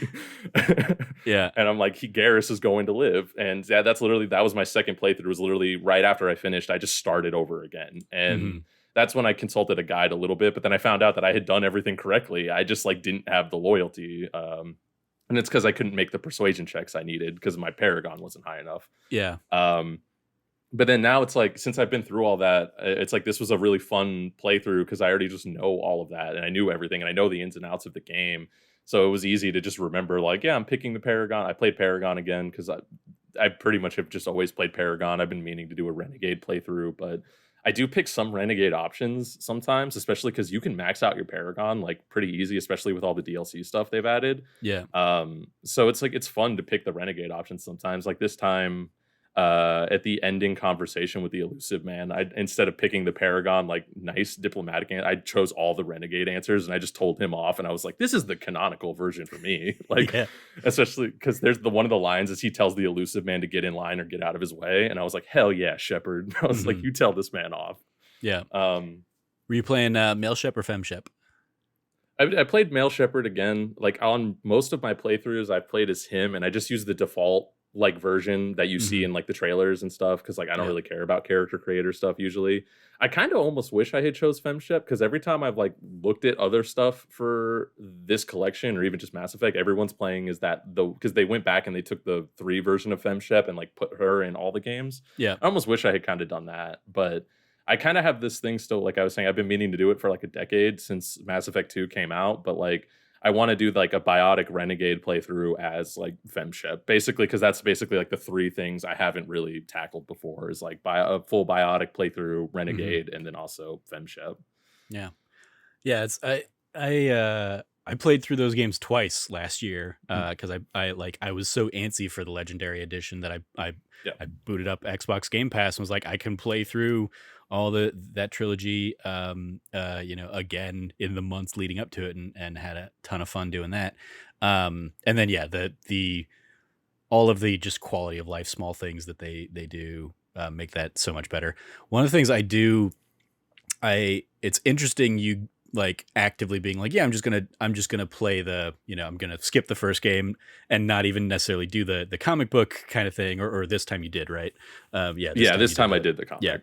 Yeah. and I'm like, Garrus is going to live. And yeah, that was my second playthrough. It was literally right after I finished, I just started over again. And Hmm. that's when I consulted a guide a little bit, but then I found out that I had done everything correctly. I just like didn't have the loyalty. And it's because I couldn't make the persuasion checks I needed because my Paragon wasn't high enough. Yeah. Um, but then now it's like, since I've been through all that, it's like this was a really fun playthrough because I already just know all of that, and I knew everything, and I know the ins and outs of the game. So it was easy to just remember, like, yeah, I'm picking the Paragon. I played Paragon again because I pretty much have just always played Paragon. I've been meaning to do a Renegade playthrough, but I do pick some Renegade options sometimes, especially because you can max out your Paragon like pretty easy, especially with all the DLC stuff they've added. Yeah. So it's like it's fun to pick the Renegade options sometimes. Like this time, at the ending conversation with the elusive man, I instead of picking the Paragon like nice diplomatic, I chose all the renegade answers and I just told him off, and I was like, this is the canonical version for me. Like, Yeah. especially because there's the one of the lines is he tells the elusive man to get in line or get out of his way, and I was like, hell yeah, Shepard. I was like, you tell this man off. Yeah. Um, Were you playing male shep or fem shep? I played male Shepherd again. Like on most of my playthroughs, I played as him, and I just use the default like version that you see in like the trailers and stuff because like I don't really care about character creator stuff usually. I kind of almost wish I had chose FemShep because every time I've like looked at other stuff for this collection or even just Mass Effect, everyone's playing is that the because they went back and they took the 3 version of FemShep and like put her in all the games. Yeah. I almost wish I had kind of done that, but I kind of have this thing still, like I was saying, I've been meaning to do it for like a decade since Mass Effect 2 came out, but like I want to do like a biotic renegade playthrough as like FemShep, basically, because that's basically like the 3 things I haven't really tackled before is like a full biotic playthrough renegade and then also FemShep. Yeah. Yeah, I played through those games twice last year because I was so antsy for the Legendary Edition that I booted up Xbox Game Pass and was like, I can play through all that trilogy again in the months leading up to it, and had a ton of fun doing that. And then the all of the just quality of life small things that they do make that so much better. One of the things I do, it's interesting you like actively being like, yeah, I'm just gonna play I'm gonna skip the first game and not even necessarily do the comic book kind of thing, or this time you did, right? This time I did the comic. Yeah.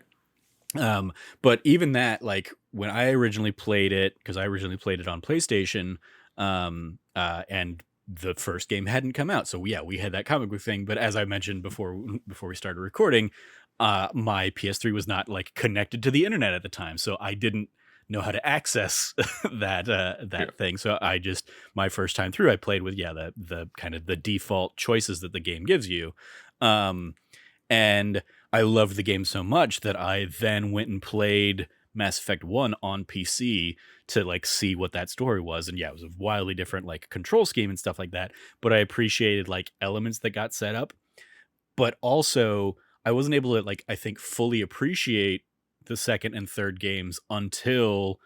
But even that, like when I originally played it, because I originally played it on PlayStation, and the first game hadn't come out, so we had that comic book thing. But as I mentioned before we started recording, my PS3 was not like connected to the internet at the time, so I didn't know how to access that thing. So my first time through, I played with the kind of the default choices that the game gives you, and I loved the game so much that I then went and played Mass Effect 1 on PC to like see what that story was. And it was a wildly different like control scheme and stuff like that, but I appreciated like elements that got set up. But also I wasn't able to like, I think, fully appreciate the second and third games until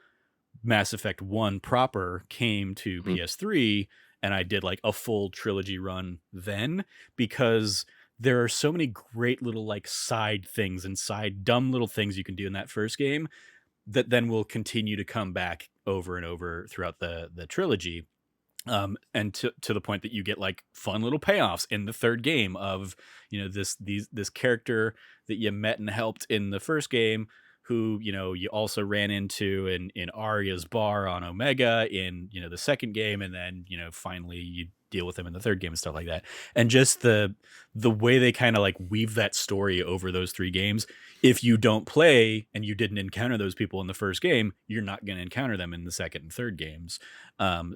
Mass Effect 1 proper came to PS3, and I did like a full trilogy run then, because there are so many great little like side things and side dumb little things you can do in that first game that then will continue to come back over and over throughout the trilogy. And to the point that you get like fun little payoffs in the third game of, this character that you met and helped in the first game, who, you also ran into in Arya's bar on Omega in, the second game. And then, finally you deal with them in the third game and stuff like that. And just the way they kind of like weave that story over those 3 games. If you don't play and you didn't encounter those people in the first game, you're not going to encounter them in the second and third games.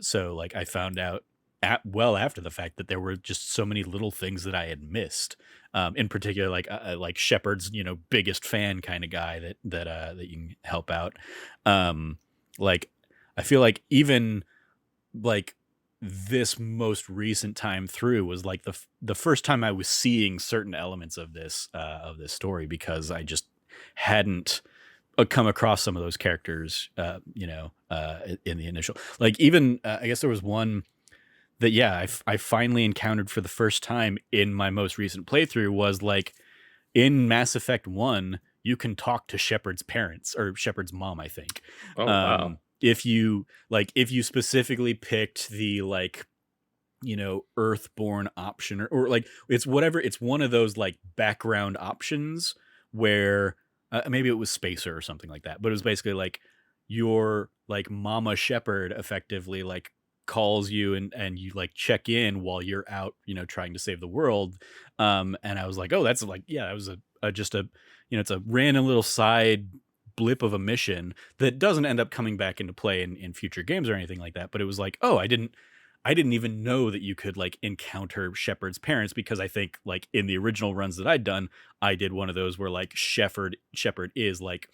So like I found out well after the fact that there were just so many little things that I had missed. In particular, like Shepard's, biggest fan kind of guy that you can help out. Like I feel like even like this most recent time through was like the first time I was seeing certain elements of this story, because I just hadn't come across some of those characters, in the initial, like even I guess there was one that I finally encountered for the first time in my most recent playthrough, was like in Mass Effect 1 you can talk to Shepard's parents, or Shepard's mom, I think. Wow. If you specifically picked the like, Earthborn option, or like it's whatever, it's one of those like background options where maybe it was Spacer or something like that, but it was basically like your like Mama Shepard effectively like calls you and you like check in while you're out, trying to save the world. And I was like, oh, that's like, that was just a it's a random little side blip of a mission that doesn't end up coming back into play in future games or anything like that. But it was like, oh, I didn't even know that you could like encounter Shepard's parents, because I think like in the original runs that I'd done, I did one of those where like Shepard is like,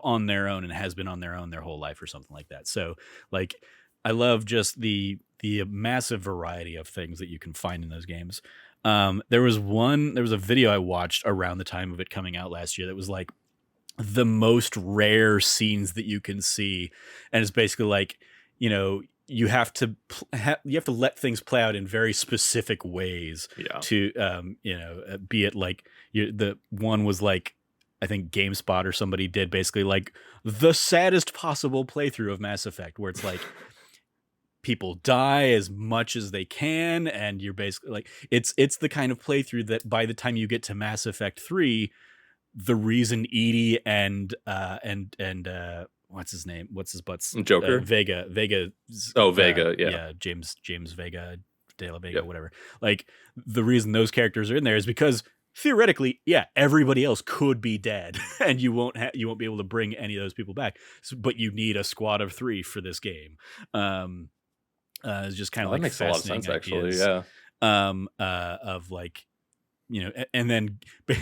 on their own and has been on their own their whole life or something like that. So like I love just the massive variety of things that you can find in those games. There was a video I watched around the time of it coming out last year that was like the most rare scenes that you can see, and it's basically like, you know, you have to you have to let things play out in very specific ways Yeah. to be it like the one was like, I think GameSpot or somebody did basically like the saddest possible playthrough of Mass Effect, where it's like people die as much as they can, and you're basically like, it's the kind of playthrough that by the time you get to Mass Effect 3, the reason Edie and what's his name? What's his butts? Joker? Vega. Oh, Vega, yeah. Yeah, James Vega, De La Vega, Yep. whatever. Like, the reason those characters are in there is because theoretically, yeah, everybody else could be dead, and you won't be able to bring any of those people back. But you need a squad of 3 for this game. It's just kind of That like makes a lot of sense, actually. ideas, Yeah. of like, and then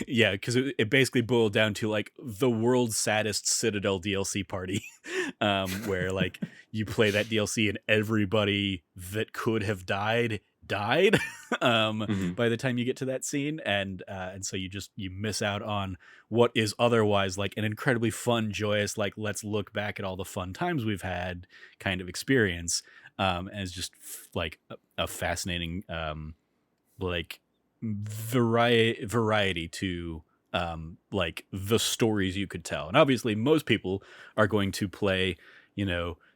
yeah, because it basically boiled down to like the world's saddest Citadel DLC party, where like you play that DLC and everybody that could have died Hmm. by the time you get to that scene, and so you miss out on what is otherwise like an incredibly fun, joyous, like, let's look back at all the fun times we've had kind of experience. And it's just like a fascinating like variety to like the stories you could tell. And obviously most people are going to play,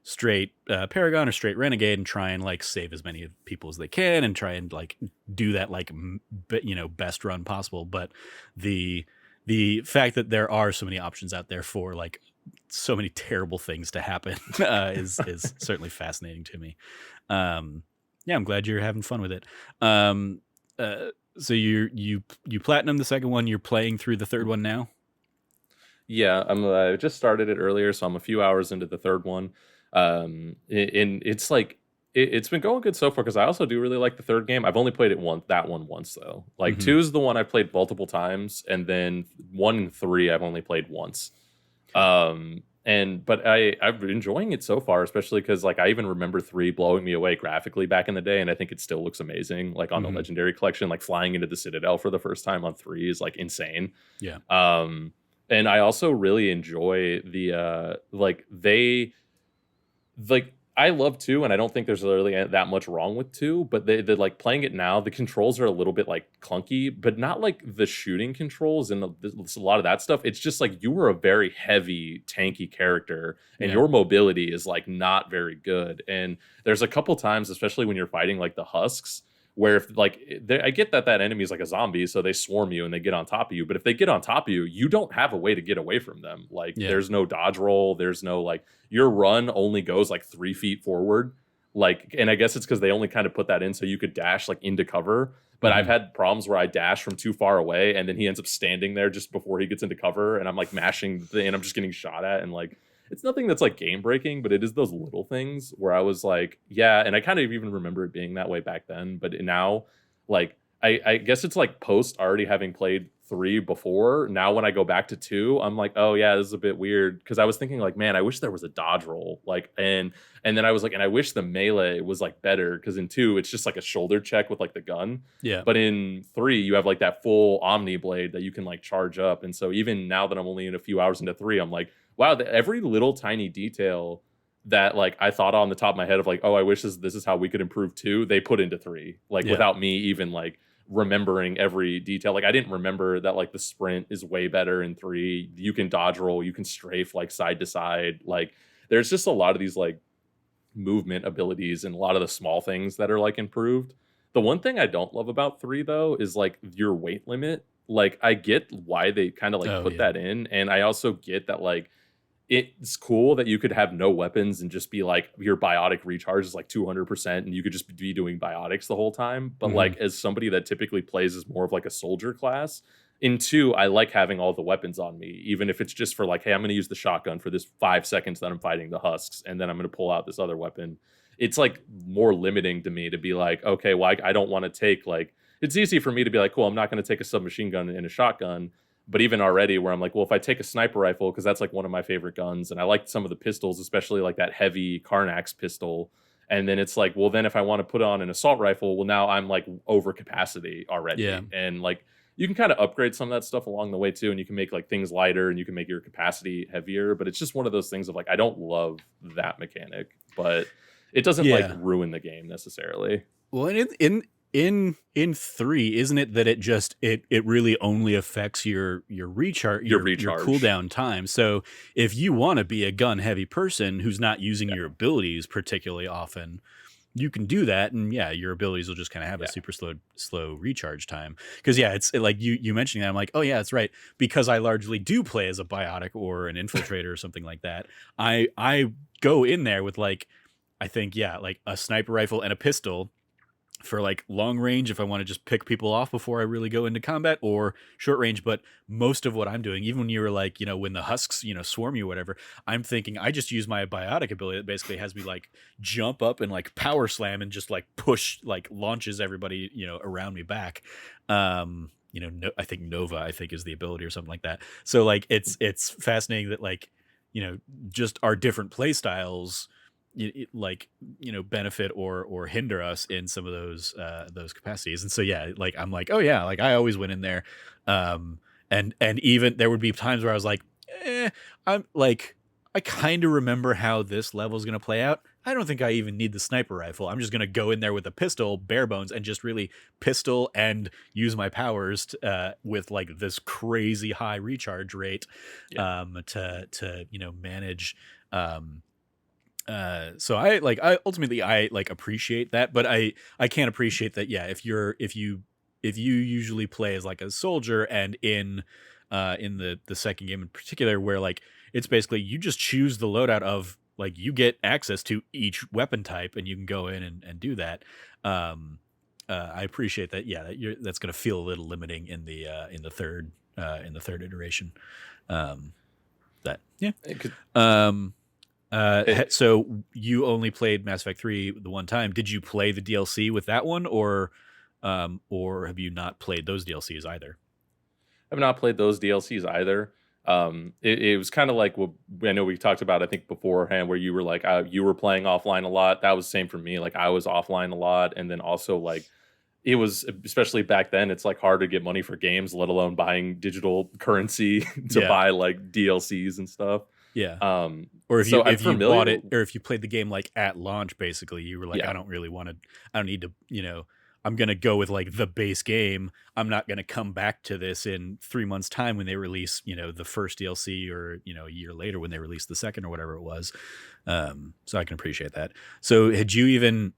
straight Paragon or straight Renegade and try and like save as many people as they can and try and like do that like best run possible. But the fact that there are so many options out there for like so many terrible things to happen is certainly fascinating to me. Yeah, I'm glad you're having fun with it. So you platinum the second one. You're playing through the third one now. Yeah, I just started it earlier, so I'm a few hours into the third one. And it's like it's been going good so far because I also do really like the third game. I've only played that one once though. Like Mhm. two is the one I played multiple times, and then 1 and 3 I've only played once. But I'm enjoying it so far, especially because like I even remember 3 blowing me away graphically back in the day, and I think it still looks amazing. Like on the Mhm. Legendary Collection, like flying into the Citadel for the first time on 3 is like insane. Yeah. And I also really enjoy the like they like I love 2, and I don't think there's really that much wrong with 2, but they like playing it now, the controls are a little bit like clunky, but not like the shooting controls and a lot of that stuff. It's just like you were a very heavy, tanky character, and Yeah. your mobility is like not very good. And there's a couple times, especially when you're fighting like the husks, where if like I get that enemy is like a zombie, so they swarm you and they get on top of you. But if they get on top of you, you don't have a way to get away from them. Like Yeah. there's no dodge roll. There's no like your run only goes like 3 feet forward. Like, and I guess it's because they only kind of put that in so you could dash like into cover. But I've Mhm. had problems where I dash from too far away, and then he ends up standing there just before he gets into cover, and I'm like mashing and I'm just getting shot at, and like it's nothing that's like game breaking, but it is those little things where I was like, yeah, and I kind of even remember it being that way back then, but now, like, I guess it's like post already having played 3 before. Now when I go back to 2, I'm like, oh yeah, this is a bit weird because I was thinking like, man, I wish there was a dodge roll, like, and then I was like, and I wish the melee was like better because in 2 it's just like a shoulder check with like the gun, Yeah. but in 3 you have like that full Omni blade that you can like charge up, and so even now that I'm only in a few hours into 3, I'm like, wow, every little tiny detail that like I thought on the top of my head of like, oh, I wish this is how we could improve 2, they put into 3, like Yeah. without me even like remembering every detail. Like I didn't remember that like the sprint is way better in 3. You can dodge roll, you can strafe like side to side. Like there's just a lot of these like movement abilities and a lot of the small things that are like improved. The one thing I don't love about 3 though is like your weight limit. Like I get why they kind of like Oh put yeah. that in, and I also get that like it's cool that you could have no weapons and just be like your biotic recharge is like 200% and you could just be doing biotics the whole time. But Mhm. like as somebody that typically plays as more of like a soldier class, in 2 I like having all the weapons on me, even if it's just for like, hey, I'm going to use the shotgun for this 5 seconds that I'm fighting the husks, and then I'm going to pull out this other weapon. It's like more limiting to me to be like, okay, well I don't want to take like, it's easy for me to be like, cool, I'm not going to take a submachine gun and a shotgun. But even already where I'm like, well, if I take a sniper rifle, because that's like one of my favorite guns, and I like some of the pistols, especially like that heavy Karnax pistol, And then it's like, well, then if I want to put on an assault rifle, well, now I'm like over capacity already. Yeah. And like, you can kind of upgrade some of that stuff along the way too. And you can make like things lighter and you can make your capacity heavier. But it's just one of those things of like, I don't love that mechanic, but it doesn't like Yeah. ruin the game necessarily. Well, and in 3, isn't it that it really only affects your recharge, Your your recharge. cooldown time. So if you want to be a gun heavy person who's not using Yeah. your abilities particularly often, you can do that, and yeah, your abilities will just kind of have a Yeah. super slow recharge time. Because yeah, it's like you mentioning that, I'm like, oh yeah, that's right. Because I largely do play as a biotic or an infiltrator or something like that. I go in there with like, I think yeah, like a sniper rifle and a pistol for like long range if I want to just pick people off before I really go into combat, or short range. But most of what I'm doing, even when you were like, when the husks, swarm you, whatever, I'm thinking I just use my biotic ability that basically has me like jump up and like power slam and just like push, like launches everybody, around me back. I think Nova, I think is the ability or something like that. So like, it's fascinating that like, just our different play styles like benefit or hinder us in some of those capacities. And so yeah, like I'm like, oh yeah, like I always went in there, and even there would be times where I was like, I'm like, I kind of remember how this level is going to play out. I don't think I even need the sniper rifle. I'm just going to go in there with a pistol, bare bones, and just really pistol and use my powers with like this crazy high recharge rate, to manage. So I ultimately I like appreciate that, but I can't appreciate that. Yeah, if you usually play as like a soldier, and in the second game in particular, where like it's basically you just choose the loadout of like you get access to each weapon type and you can go in and do that. I appreciate that. Yeah, that's going to feel a little limiting in the third iteration. That yeah. So you only played Mass Effect 3 the one time. Did you play the DLC with that one, or have you not played those DLCs either? I've not played those DLCs either. It was kind of like what I know we talked about, I think beforehand, where you were like, you were playing offline a lot. That was the same for me. Like I was offline a lot. And then also like, it was, especially back then, it's like hard to get money for games, let alone buying digital currency to buy like DLCs and stuff. Yeah. Or if so you bought it, or if you played the game like at launch, basically you were like, I don't need to, I'm going to go with like the base game. I'm not going to come back to this in 3 months time when they release, the first DLC, or, a year later when they release the second or whatever it was. So I can appreciate that. So did you even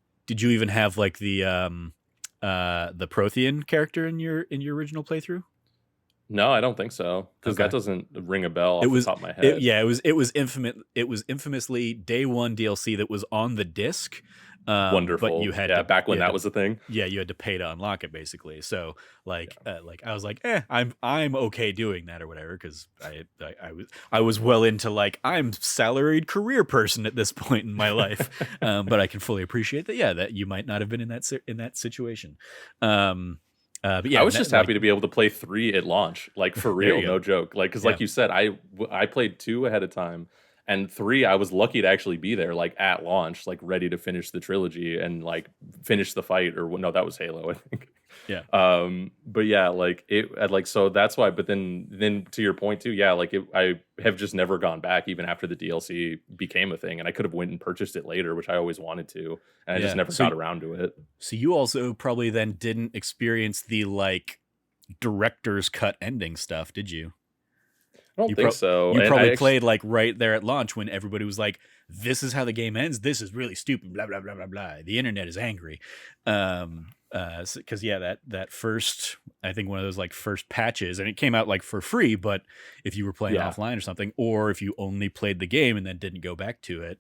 have like the Prothean character in your original playthrough? No, I don't think so, because that doesn't ring a bell off the top of my head. It was infamously day one DLC that was on the disc. Wonderful. But you had back when that was a thing. Yeah, you had to pay to unlock it basically. So like I was like, I'm okay doing that or whatever, because I was well into like, I'm salaried career person at this point in my life. But I can fully appreciate that. That you might not have been in that situation. But yeah, I was just happy to be able to play 3 at launch, like for real, no joke. Like, because like you said, I played 2 ahead of time, and 3 I was lucky to actually be there, like at launch, like ready to finish the trilogy and like finish the fight. Or no, that was Halo, I think. Yeah. But yeah, like so that's why. But then to your point too, yeah, like I have just never gone back even after the DLC became a thing, and I could have went and purchased it later, which I always wanted to, and I just never got around to it. So you also probably then didn't experience the like director's cut ending stuff, did you? I don't think so. You probably played like right there at launch when everybody was like, "This is how the game ends. This is really stupid." Blah blah blah blah blah. The internet is angry. Because that first, I think one of those like first patches, and it came out like for free. But if you were playing offline or something, or if you only played the game and then didn't go back to it,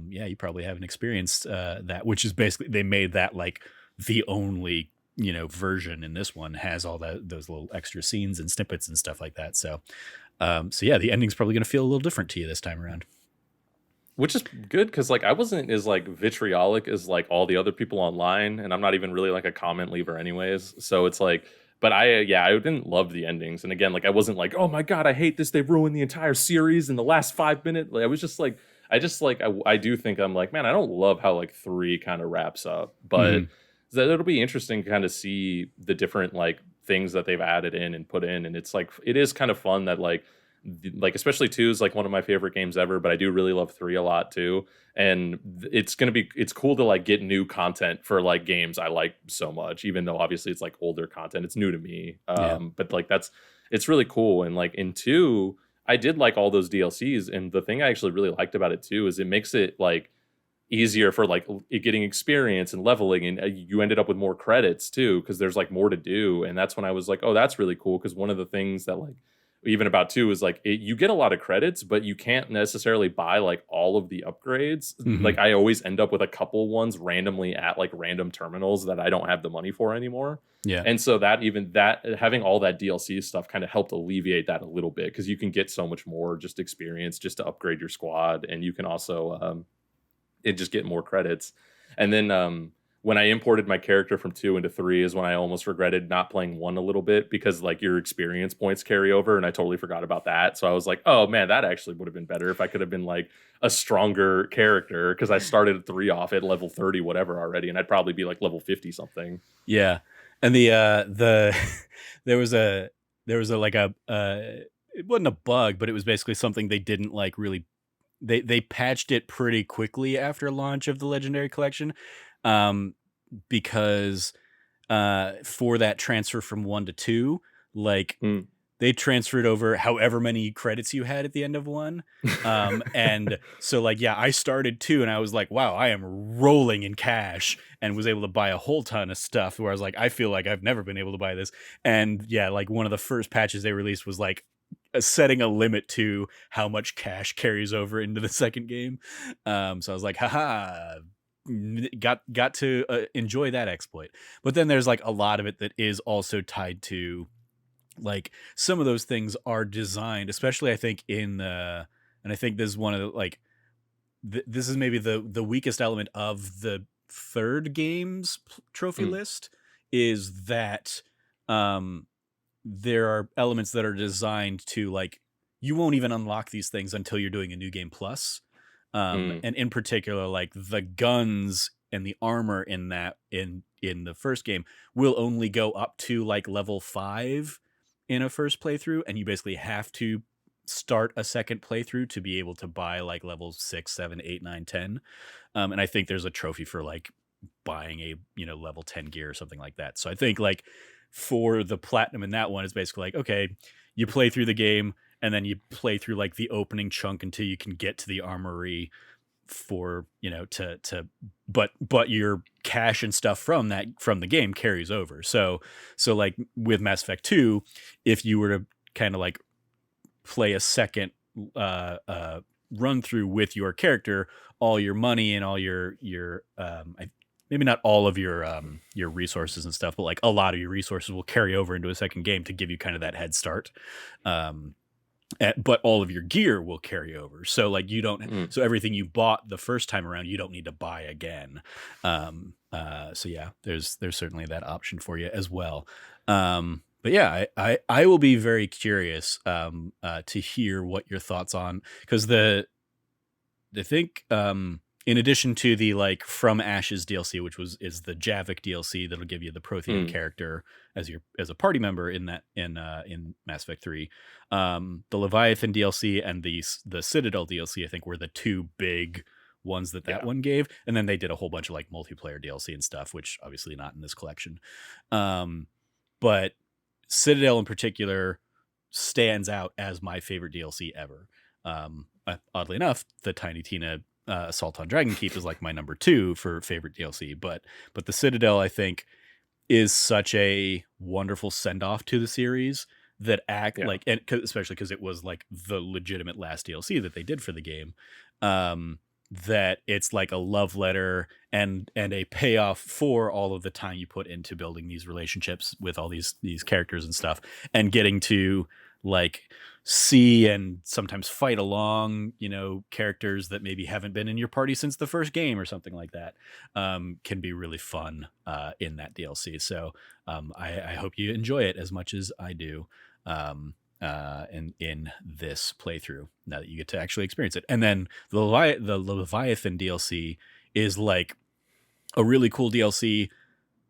you probably haven't experienced that. Which is basically, they made that like the only version in this one, has all those little extra scenes and snippets and stuff like that. So the ending's probably going to feel a little different to you this time around, which is good, because like I wasn't as like vitriolic as like all the other people online, and I'm not even really like a comment leaver anyways. So it's like, but I didn't love the endings, and again, like I wasn't like, oh my god, I hate this, they ruined the entire series in the last 5 minutes. Like, I was just like, I just like I do think I'm like, man, I don't love how like 3 kind of wraps up, but Mhm. that it'll be interesting to kind of see the different like things that they've added in and put in, and it's like it is kind of fun that like like especially 2 is like one of my favorite games ever, but I do really love 3 a lot too. And it's cool to like get new content for like games I like so much, even though obviously it's like older content. It's new to me. Yeah. But like it's really cool. And like in 2, I did like all those DLCs, and the thing I actually really liked about it too is it makes it like easier for like getting experience and leveling, and you ended up with more credits too because there's like more to do. And that's when I was like, oh, that's really cool, because one of the things that like even about 2 is like you get a lot of credits, but you can't necessarily buy like all of the upgrades. Mhm. Like I always end up with a couple ones randomly at like random terminals that I don't have the money for anymore. Yeah. And so that even that having all that DLC stuff kind of helped alleviate that a little bit, because you can get so much more just experience just to upgrade your squad, and you can also it just get more credits. And then when I imported my character from 2 into 3 is when I almost regretted not playing 1 a little bit, because like your experience points carry over, and I totally forgot about that. So I was like, oh man, that actually would have been better if I could have been like a stronger character, because I started 3 off at level 30 whatever already, and I'd probably be like level 50 something. Yeah. And the there was a like a it wasn't a bug, but it was basically something they didn't like really they patched it pretty quickly after launch of the Legendary Collection. Um because for that transfer from 1 to 2, like Mm. they transferred over however many credits you had at the end of 1. And so like, yeah, I started 2 and I was like, wow, I am rolling in cash, and was able to buy a whole ton of stuff where I was like, I feel like I've never been able to buy this. And yeah, like one of the first patches they released was like setting a limit to how much cash carries over into the second game. So I was like, haha, got to enjoy that exploit. But then there's like a lot of it that is also tied to like some of those things are designed, especially I think in the, and I think this is one of the like this is maybe the weakest element of the third game's trophy Mm. list, is that um there are elements that are designed to like you won't even unlock these things until you're doing a new game plus. Mm. And in particular, like the guns and the armor in that in the first game will only go up to like level 5 in a first playthrough, and you basically have to start a second playthrough to be able to buy like levels 6, 7, 8, 9, 10. And I think there's a trophy for like buying a level 10 gear or something like that. So I think like for the platinum in that one, it's basically like, okay, you play through the game and then you play through like the opening chunk until you can get to the armory for to but your cash and stuff from the game carries over. So like with Mass Effect 2, if you were to kind of like play a second run through with your character, all your money and all your maybe not all of your resources and stuff, but like a lot of your resources will carry over into a second game to give you kind of that head start. But all of your gear will carry over, so like you don't, Mm. so everything you bought the first time around you don't need to buy again. So yeah, there's certainly that option for you as well. But yeah, I will be very curious to hear what your thoughts on, because I think in addition to the like From Ashes DLC, which is the Javik DLC that'll give you the Prothean Mm. character as a party member in that in Mass Effect 3, the Leviathan DLC and the Citadel DLC I think were the two big ones that Yeah. one gave, and then they did a whole bunch of like multiplayer DLC and stuff, which obviously not in this collection. But Citadel in particular stands out as my favorite DLC ever. Oddly enough, the Tiny Tina Assault on Dragon Keep is like my number 2 for favorite DLC, but the Citadel I think is such a wonderful send off to the series that act Yeah. like, and especially because it was like the legitimate last DLC that they did for the game. That it's like a love letter and a payoff for all of the time you put into building these relationships with all these characters and stuff, and getting to like see and sometimes fight along characters that maybe haven't been in your party since the first game or something like that, can be really fun in that DLC. So I hope you enjoy it as much as I do. in this playthrough. Now that you get to actually experience it, and then the Leviathan DLC is like a really cool DLC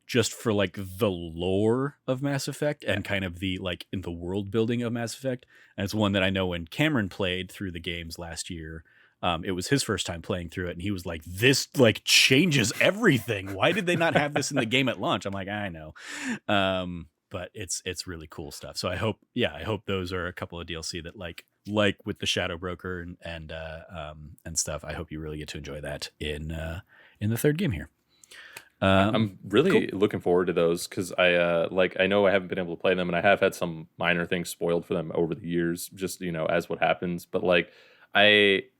just for like the lore of Mass Effect and kind of the like in the world building of Mass Effect. And it's one that I know when Cameron played through the games last year, it was his first time playing through it, and he was like, "This like changes everything. Why did they not have this in the game at launch?" I'm like, I know, but it's really cool stuff. So I hope those are a couple of DLC that like with the Shadow Broker and stuff. I hope you really get to enjoy that in the third game here. I'm really Cool. looking forward to those because I know I haven't been able to play them, and I have had some minor things spoiled for them over the years, just as what happens. But like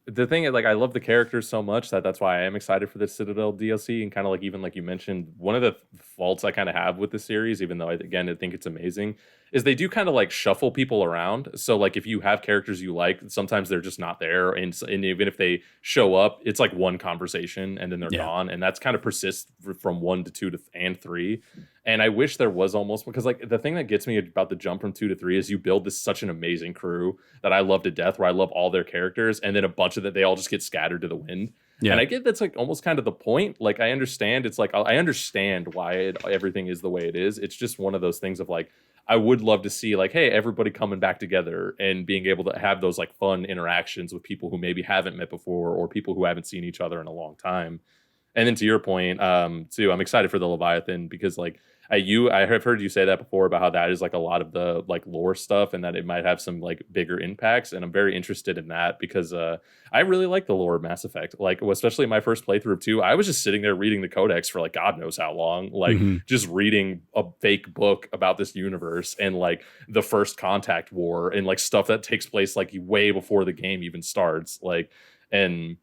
the thing is, like, I love the characters so much that's why I am excited for the Citadel DLC. And kind of like, even like you mentioned, one of the faults I kind of have with the series, even though I think it's amazing, is they do kind of like shuffle people around. So like if you have characters you like, sometimes they're just not there, and even if they show up, it's like one conversation and then they're gone, and that's kind of persists from 1 to 2 to and 3. And I wish there was almost, because like the thing that gets me about the jump from 2 to 3 is you build this such an amazing crew that I love to death, where I love all their characters, and then a bunch of that they all just get scattered to the wind. Yeah. And I get that's like almost kind of the point. Like I understand, it's like I understand why everything is the way it is. It's just one of those things of like, I would love to see like, hey, everybody coming back together and being able to have those like fun interactions with people who maybe haven't met before, or people who haven't seen each other in a long time. And then to your point, too, I'm excited for the Leviathan because like I have heard you say that before about how that is like a lot of the like lore stuff, and that it might have some like bigger impacts. And I'm very interested in that because I really like the lore of Mass Effect. Like especially my first playthrough of 2, I was just sitting there reading the codex for like God knows how long, like just reading a fake book about this universe and like the First Contact War and like stuff that takes place like way before the game even starts. Like, and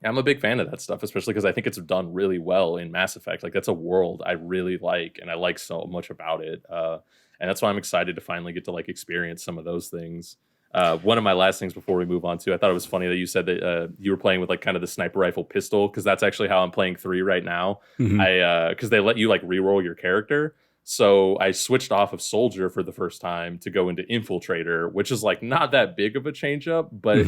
I'm a big fan of that stuff, especially because I think it's done really well in Mass Effect. Like that's a world I really like, and I like so much about it. And that's why I'm excited to finally get to like experience some of those things. One of my last things before we move on to, I thought it was funny that you said that you were playing with like kind of the sniper rifle pistol, because that's actually how I'm playing 3 right now. Because they let you like reroll your character. So I switched off of soldier for the first time to go into infiltrator, which is like not that big of a change up, but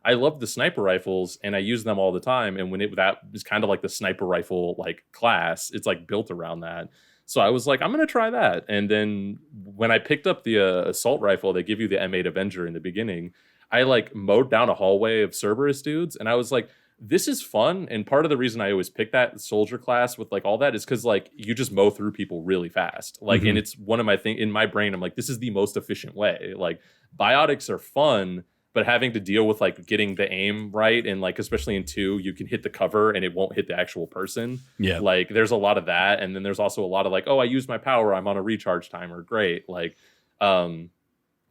I love the sniper rifles and I use them all the time. And that is kind of like the sniper rifle like class, it's like built around that. So I was like, I'm gonna try that. And then when I picked up the assault rifle, they give you the M8 Avenger in the beginning. I like mowed down a hallway of Cerberus dudes, and I was like, this is fun. And part of the reason I always pick that soldier class with like all that is because like you just mow through people really fast. Like, and it's one of my thing in my brain. I'm like, this is the most efficient way. Like biotics are fun, but having to deal with like getting the aim right, and like especially in 2, you can hit the cover and it won't hit the actual person. Yeah. Like there's a lot of that, and then there's also a lot of like, oh, I used my power, I'm on a recharge timer, great. Like,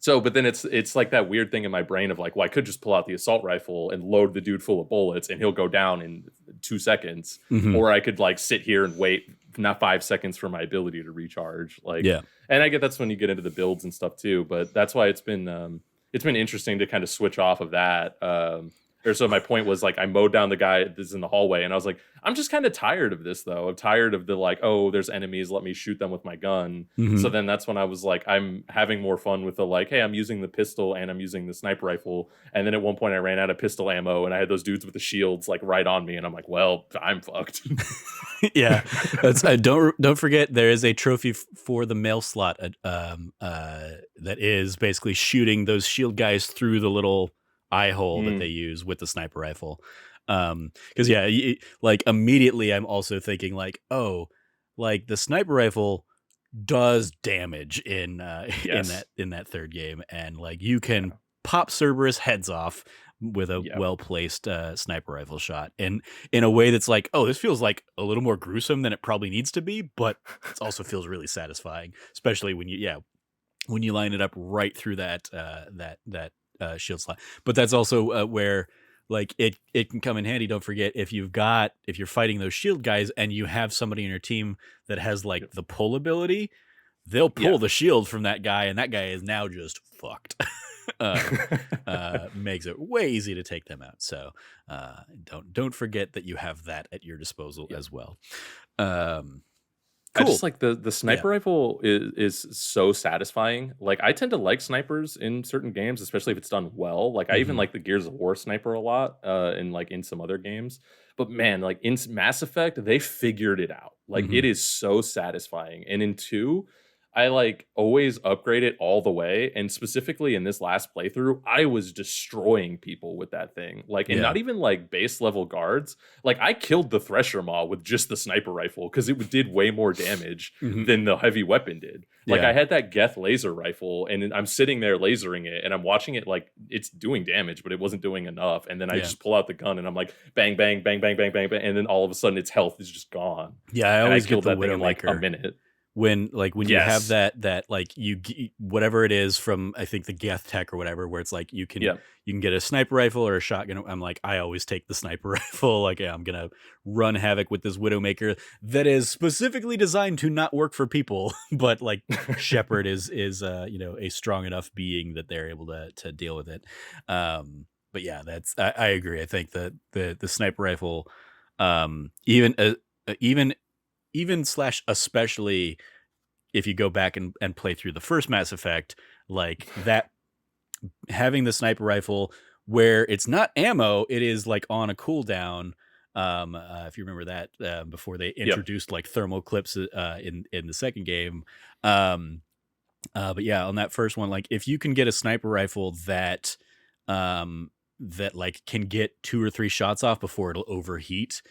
so, but then it's like that weird thing in my brain of like, well, I could just pull out the assault rifle and load the dude full of bullets and he'll go down in 2 seconds. Or I could like sit here and wait not 5 seconds for my ability to recharge. Like, Yeah. And I get that's when you get into the builds and stuff too. But that's why it's been interesting to kind of switch off of that. So my point was like, I mowed down the guy that's in the hallway, and I was like, I'm just kind of tired of this though. I'm tired of the like, oh, there's enemies, let me shoot them with my gun. So then that's when I was like, I'm having more fun with the like, hey, I'm using the pistol and I'm using the sniper rifle. And then at one point I ran out of pistol ammo, and I had those dudes with the shields like right on me, and I'm like, well, I'm fucked. Yeah, don't forget there is a trophy for the mail slot that is basically shooting those shield guys through the little eye hole that they use with the sniper rifle. Because like immediately I'm also thinking like, oh, like the sniper rifle does damage in that third game, and like you can pop Cerberus heads off with a well-placed sniper rifle shot, and in a way that's like, oh, this feels like a little more gruesome than it probably needs to be, but it also feels really satisfying, especially when you line it up right through that shield slot. But that's also where like it can come in handy. Don't forget, if you're fighting those shield guys and you have somebody in your team that has like the pull ability, they'll pull the shield from that guy, and that guy is now just fucked. Makes it way easy to take them out. So don't forget that you have that at your disposal as well. I just Cool. like the Yeah. sniper rifle is so satisfying. Like I tend to like snipers in certain games, especially if it's done well. Like I even Hmm. like the Gears of War sniper a lot, and like in some other games. But man, like in Mass Effect, they figured it out. Like Hmm. it is so satisfying. And in two, I like always upgrade it all the way. And specifically in this last playthrough, I was destroying people with that thing. Like, and Yeah. not even like base level guards. Like I killed the Thresher Maw with just the sniper rifle because it did way more damage Hmm. than the heavy weapon did. Like Yeah. I had that Geth laser rifle and I'm sitting there lasering it and I'm watching it like it's doing damage, but it wasn't doing enough. And then I Yeah. just pull out the gun and I'm like bang, bang, bang, bang, bang, bang, bang. And then all of a sudden its health is just gone. Yeah. I And I always get killed the that thing in like a Widowmaker minute. when you have Yes. that like whatever it is from, I think, the Geth tech or whatever, where it's like Yeah. you can get a sniper rifle or a shotgun. I'm like, I always take the sniper rifle. Like, yeah, I'm gonna run havoc with this Widowmaker that is specifically designed to not work for people, but like Shepard is a strong enough being that they're able to deal with it. But yeah, I agree. I think that the sniper rifle, even slash especially if you go back and play through the first Mass Effect, like that, having the sniper rifle where it's not ammo, it is like on a cooldown. If you remember that, before they Yep. introduced like thermal clips in the second game. Um, but yeah, on that first one, like if you can get a sniper rifle that like can get 2 or 3 shots off before it'll overheat,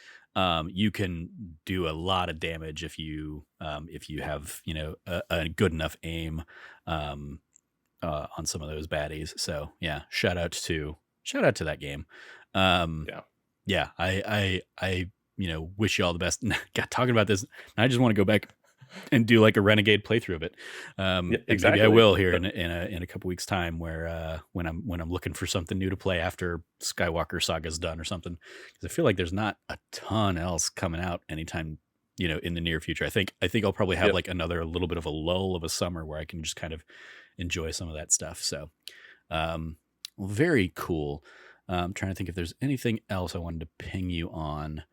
you can do a lot of damage if you have a good enough aim on some of those baddies. So yeah, shout out to that game. Um, Yeah. yeah, I wish you all the best. God, talking about this, I just want to go back and do like a renegade playthrough of it. Yeah, And maybe I exactly. will here in a couple weeks time, where when I'm looking for something new to play after Skywalker Saga's done or something, because I feel like there's not a ton else coming out anytime in the near future. I think I'll probably have Yep. like another little bit of a lull of a summer where I can just kind of enjoy some of that stuff. So very cool. I'm trying to think if there's anything else I wanted to ping you on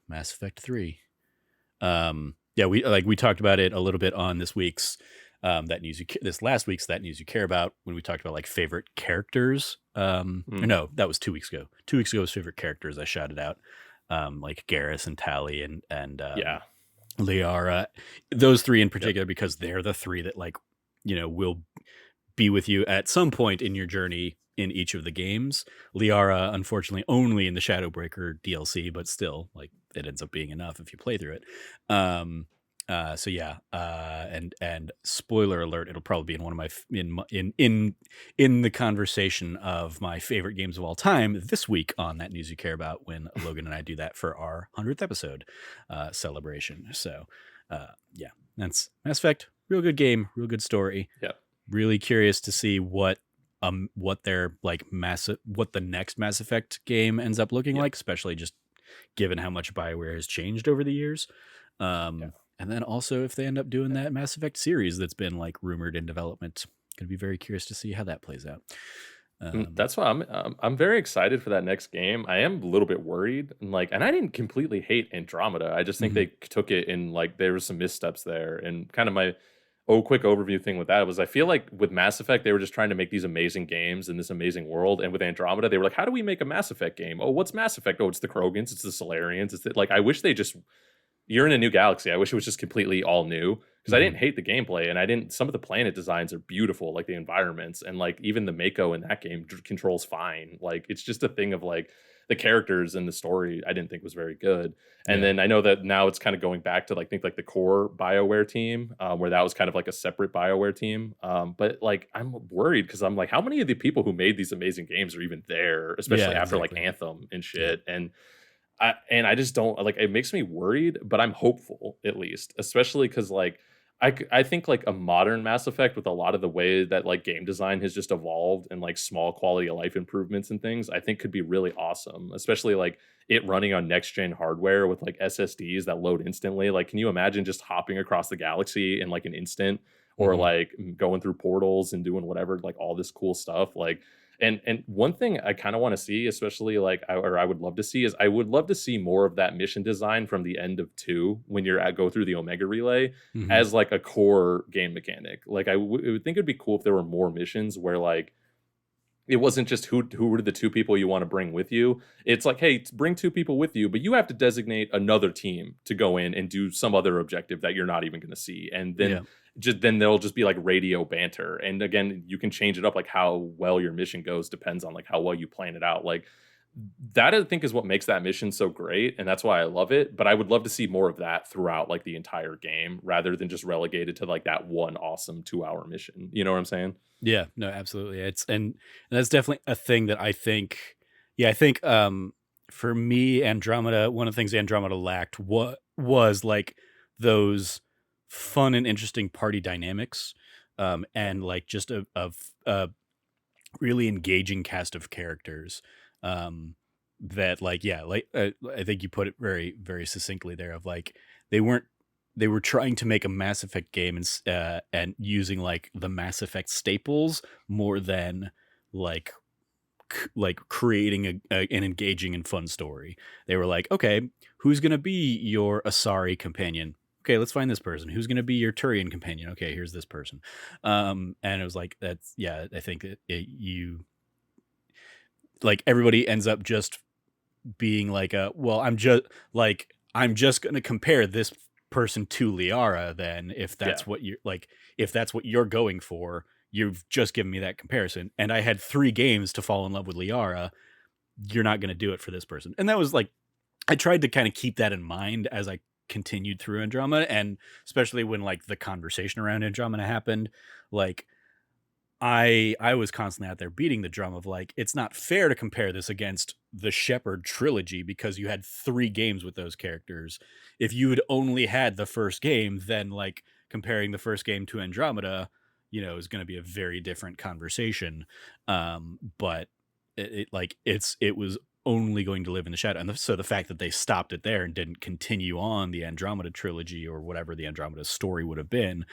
Mass Effect 3. Yeah, we talked about it a little bit on this week's this last week's That News You Care About, when we talked about like favorite characters. Or Mm. no, that was 2 weeks ago. 2 weeks ago was favorite characters. I shouted out like Garrus and Tally and Yeah. Liara, those three in Yep. particular, because they're the three that like will be with you at some point in your journey in each of the games. Liara, unfortunately, only in the Shadowbreaker DLC, but still, like, it ends up being enough if you play through it. So yeah, and spoiler alert, it'll probably be in one of my in the conversation of my favorite games of all time this week on That News You Care About, when Logan and I do that for our 100th episode celebration. So yeah, that's Mass Effect. Real good game, real good story. Yep. Really curious to see what their like what the next Mass Effect game ends up looking Yep. like, especially just given how much BioWare has changed over the years. Yeah. And then also if they end up doing that Mass Effect series that's been like rumored in development, gonna be very curious to see how that plays out. That's why I'm very excited for that next game. I am a little bit worried, and I didn't completely hate Andromeda. I just think Mhm. they took it in like there were some missteps there, and kind of my quick overview thing with that was I feel like with Mass Effect they were just trying to make these amazing games in this amazing world, and with Andromeda they were like, how do we make a Mass Effect game? Oh, what's Mass Effect? Oh, it's the Krogans, it's the Solarians, like I wish they just you're in a new galaxy. I wish it was just completely all new because I Mhm. didn't hate the gameplay and I didn't. Some of the planet designs are beautiful, like the environments and like even the Mako in that game controls fine. Like it's just a thing of like the characters and the story. I didn't think was very good. And Yeah. then I know that now it's kind of going back to like think like the core Bioware team, where that was kind of like a separate Bioware team. But like I'm worried because I'm like, how many of the people who made these amazing games are even there, especially Yeah, after like exactly. Anthem and Yeah. shit and I just don't like it makes me worried, but I'm hopeful at least, especially because like I think like a modern Mass Effect with a lot of the way that like game design has just evolved and like small quality of life improvements and things, I think could be really awesome, especially like it running on next gen hardware with like SSDs that load instantly. Like, can you imagine just hopping across the galaxy in like an instant or Mhm. like going through portals and doing whatever, like all this cool stuff? Like, And one thing I kind of want to see, especially like I would love to see, is I would love to see more of that mission design from the end of 2 when you're at go through the Omega Relay Hmm. as like a core game mechanic. Like I would think it'd be cool if there were more missions where like it wasn't just who were the 2 people you want to bring with you. It's like, hey, bring 2 people with you, but you have to designate another team to go in and do some other objective that you're not even going to see. And Yeah. then there'll just be like radio banter. And again, you can change it up like how well your mission goes depends on like how well you plan it out. Like that I think is what makes that mission so great, and that's why I love it. But I would love to see more of that throughout like the entire game rather than just relegated to like that one awesome 2-hour mission. You know what I'm saying? Yeah, no, absolutely. And that's definitely a thing that I think. Yeah, I think for me, Andromeda, one of the things Andromeda lacked was like those fun and interesting party dynamics, and like just a really engaging cast of characters. Um, that like yeah, like I think you put it very very succinctly there. Of like they weren't they were trying to make a Mass Effect game and using like the Mass Effect staples more than like like creating an engaging and fun story. They were like, okay, who's gonna be your Asari companion? Okay, let's find this person. Who's gonna be your Turian companion? Okay, here's this person. And it was like that's yeah. I think you like everybody ends up just being like a well, I'm just gonna compare this person to Liara. Then if Yeah. that's what you're like, if that's what you're going for, you've just given me that comparison. And I had 3 games to fall in love with Liara. You're not gonna do it for this person. And that was like I tried to kind of keep that in mind as I continued through Andromeda, and especially when like the conversation around Andromeda happened, like I was constantly out there beating the drum of like it's not fair to compare this against the Shepherd trilogy because you had 3 games with those characters. If you had only had the first game, then like comparing the first game to Andromeda, is going to be a very different conversation. But it was only going to live in the shadow, and so the fact that they stopped it there and didn't continue on the Andromeda trilogy or whatever the Andromeda story would have been,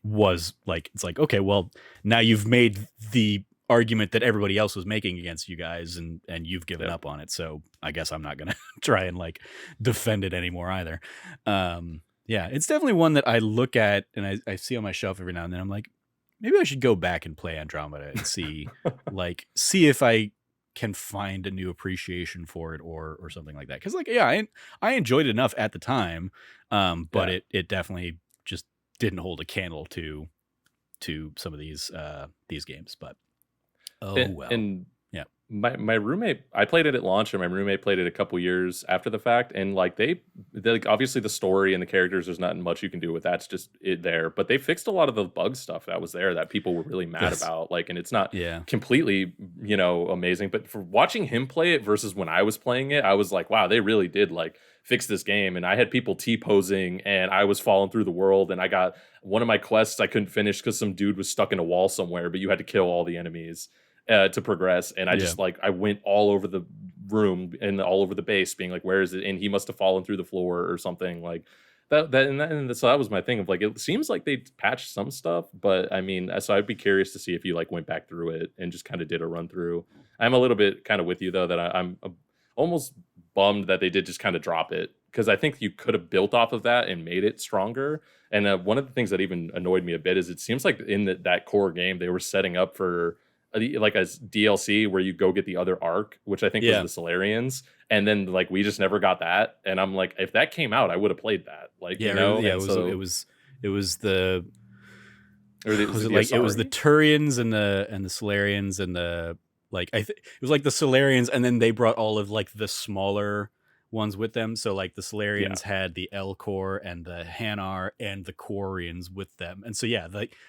was like it's like okay, well now you've made the argument that everybody else was making against you guys, and you've given Yeah. up on it, so I guess I'm not gonna try and like defend it anymore either. Yeah, it's definitely one that I look at and I see on my shelf every now and then. I'm like, maybe I should go back and play Andromeda and see if I can find a new appreciation for it or something like that, because like yeah, I enjoyed it enough at the time, but Yeah. it definitely just didn't hold a candle to some of these games. But oh well. And Yeah. my roommate, I played it at launch, and my roommate played it a couple years after the fact. And like they like obviously the story and the characters, there's not much you can do with that's just it there. But they fixed a lot of the bug stuff that was there that people were really mad Yes. about. Like, and it's not Yeah. completely amazing. But for watching him play it versus when I was playing it, I was like, wow, they really did like fix this game. And I had people T-posing, and I was falling through the world, and I got one of my quests I couldn't finish because some dude was stuck in a wall somewhere, but you had to kill all the enemies to progress. And I Yeah. just like I went all over the room and all over the base, being like, "Where is it?" And he must have fallen through the floor or something like that. So that was my thing of like it seems like they patched some stuff, but I mean, so I'd be curious to see if you like went back through it and just kind of did a run through. I'm a little bit kind of with you though that I'm almost bummed that they did just kind of drop it because I think you could have built off of that and made it stronger. And one of the things that even annoyed me a bit is it seems like in that core game they were setting up for like a DLC where you go get the other arc, which I think Yeah. was the Solarians, and then like we just never got that. And I'm like, if that came out, I would have played that. Like, Yeah. and It was so it was the or was it the like it was the Asari? Turians and the Solarians and the like it was like the Solarians, and then they brought all of like the smaller ones with them. So like the Yeah, Solarians had the Elcor and the Hanar and the Quarians with them. And so yeah,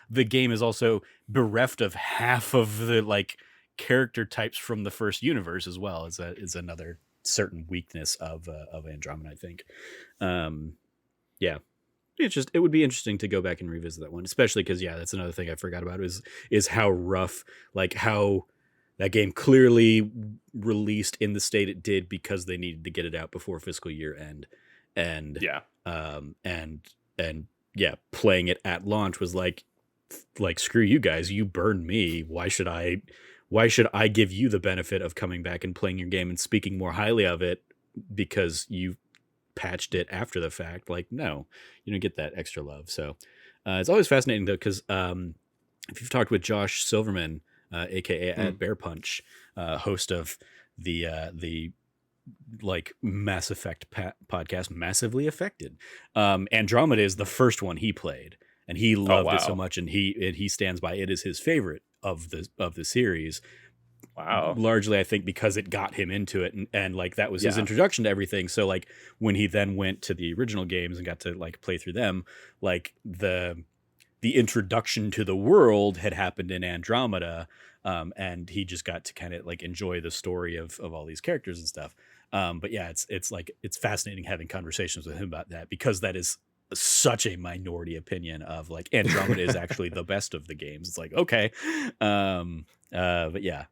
the game is also bereft of half of the like character types from the first universe as well. Is another certain weakness of Andromeda, I think. Yeah, it would be interesting to go back and revisit that one, especially because yeah, that's another thing I forgot about is how rough, like how that game clearly released in the state it did because they needed to get it out before fiscal year end, and yeah, and yeah, playing it at launch was like screw you guys, you burned me. why should I give you the benefit of coming back and playing your game and speaking more highly of it because you patched it after the fact? Like, no, you don't get that extra love. So it's always fascinating though, because if you've talked with Josh Silverman, aka at Bear Punch, host of the like Mass Effect podcast, Massively Affected, Andromeda is the first one he played, and he loved it so much, and he stands by it as his favorite of the series. Wow. Largely, I think, because it got him into it, and like that was his introduction to everything. So like when he then went to the original games and got to like play through them, like the introduction to the world had happened in Andromeda, and he just got to kind of like enjoy the story of all these characters and stuff. But yeah, it's like, it's fascinating having conversations with him about that, because that is such a minority opinion of like Andromeda is actually the best of the games. It's like, okay. But yeah,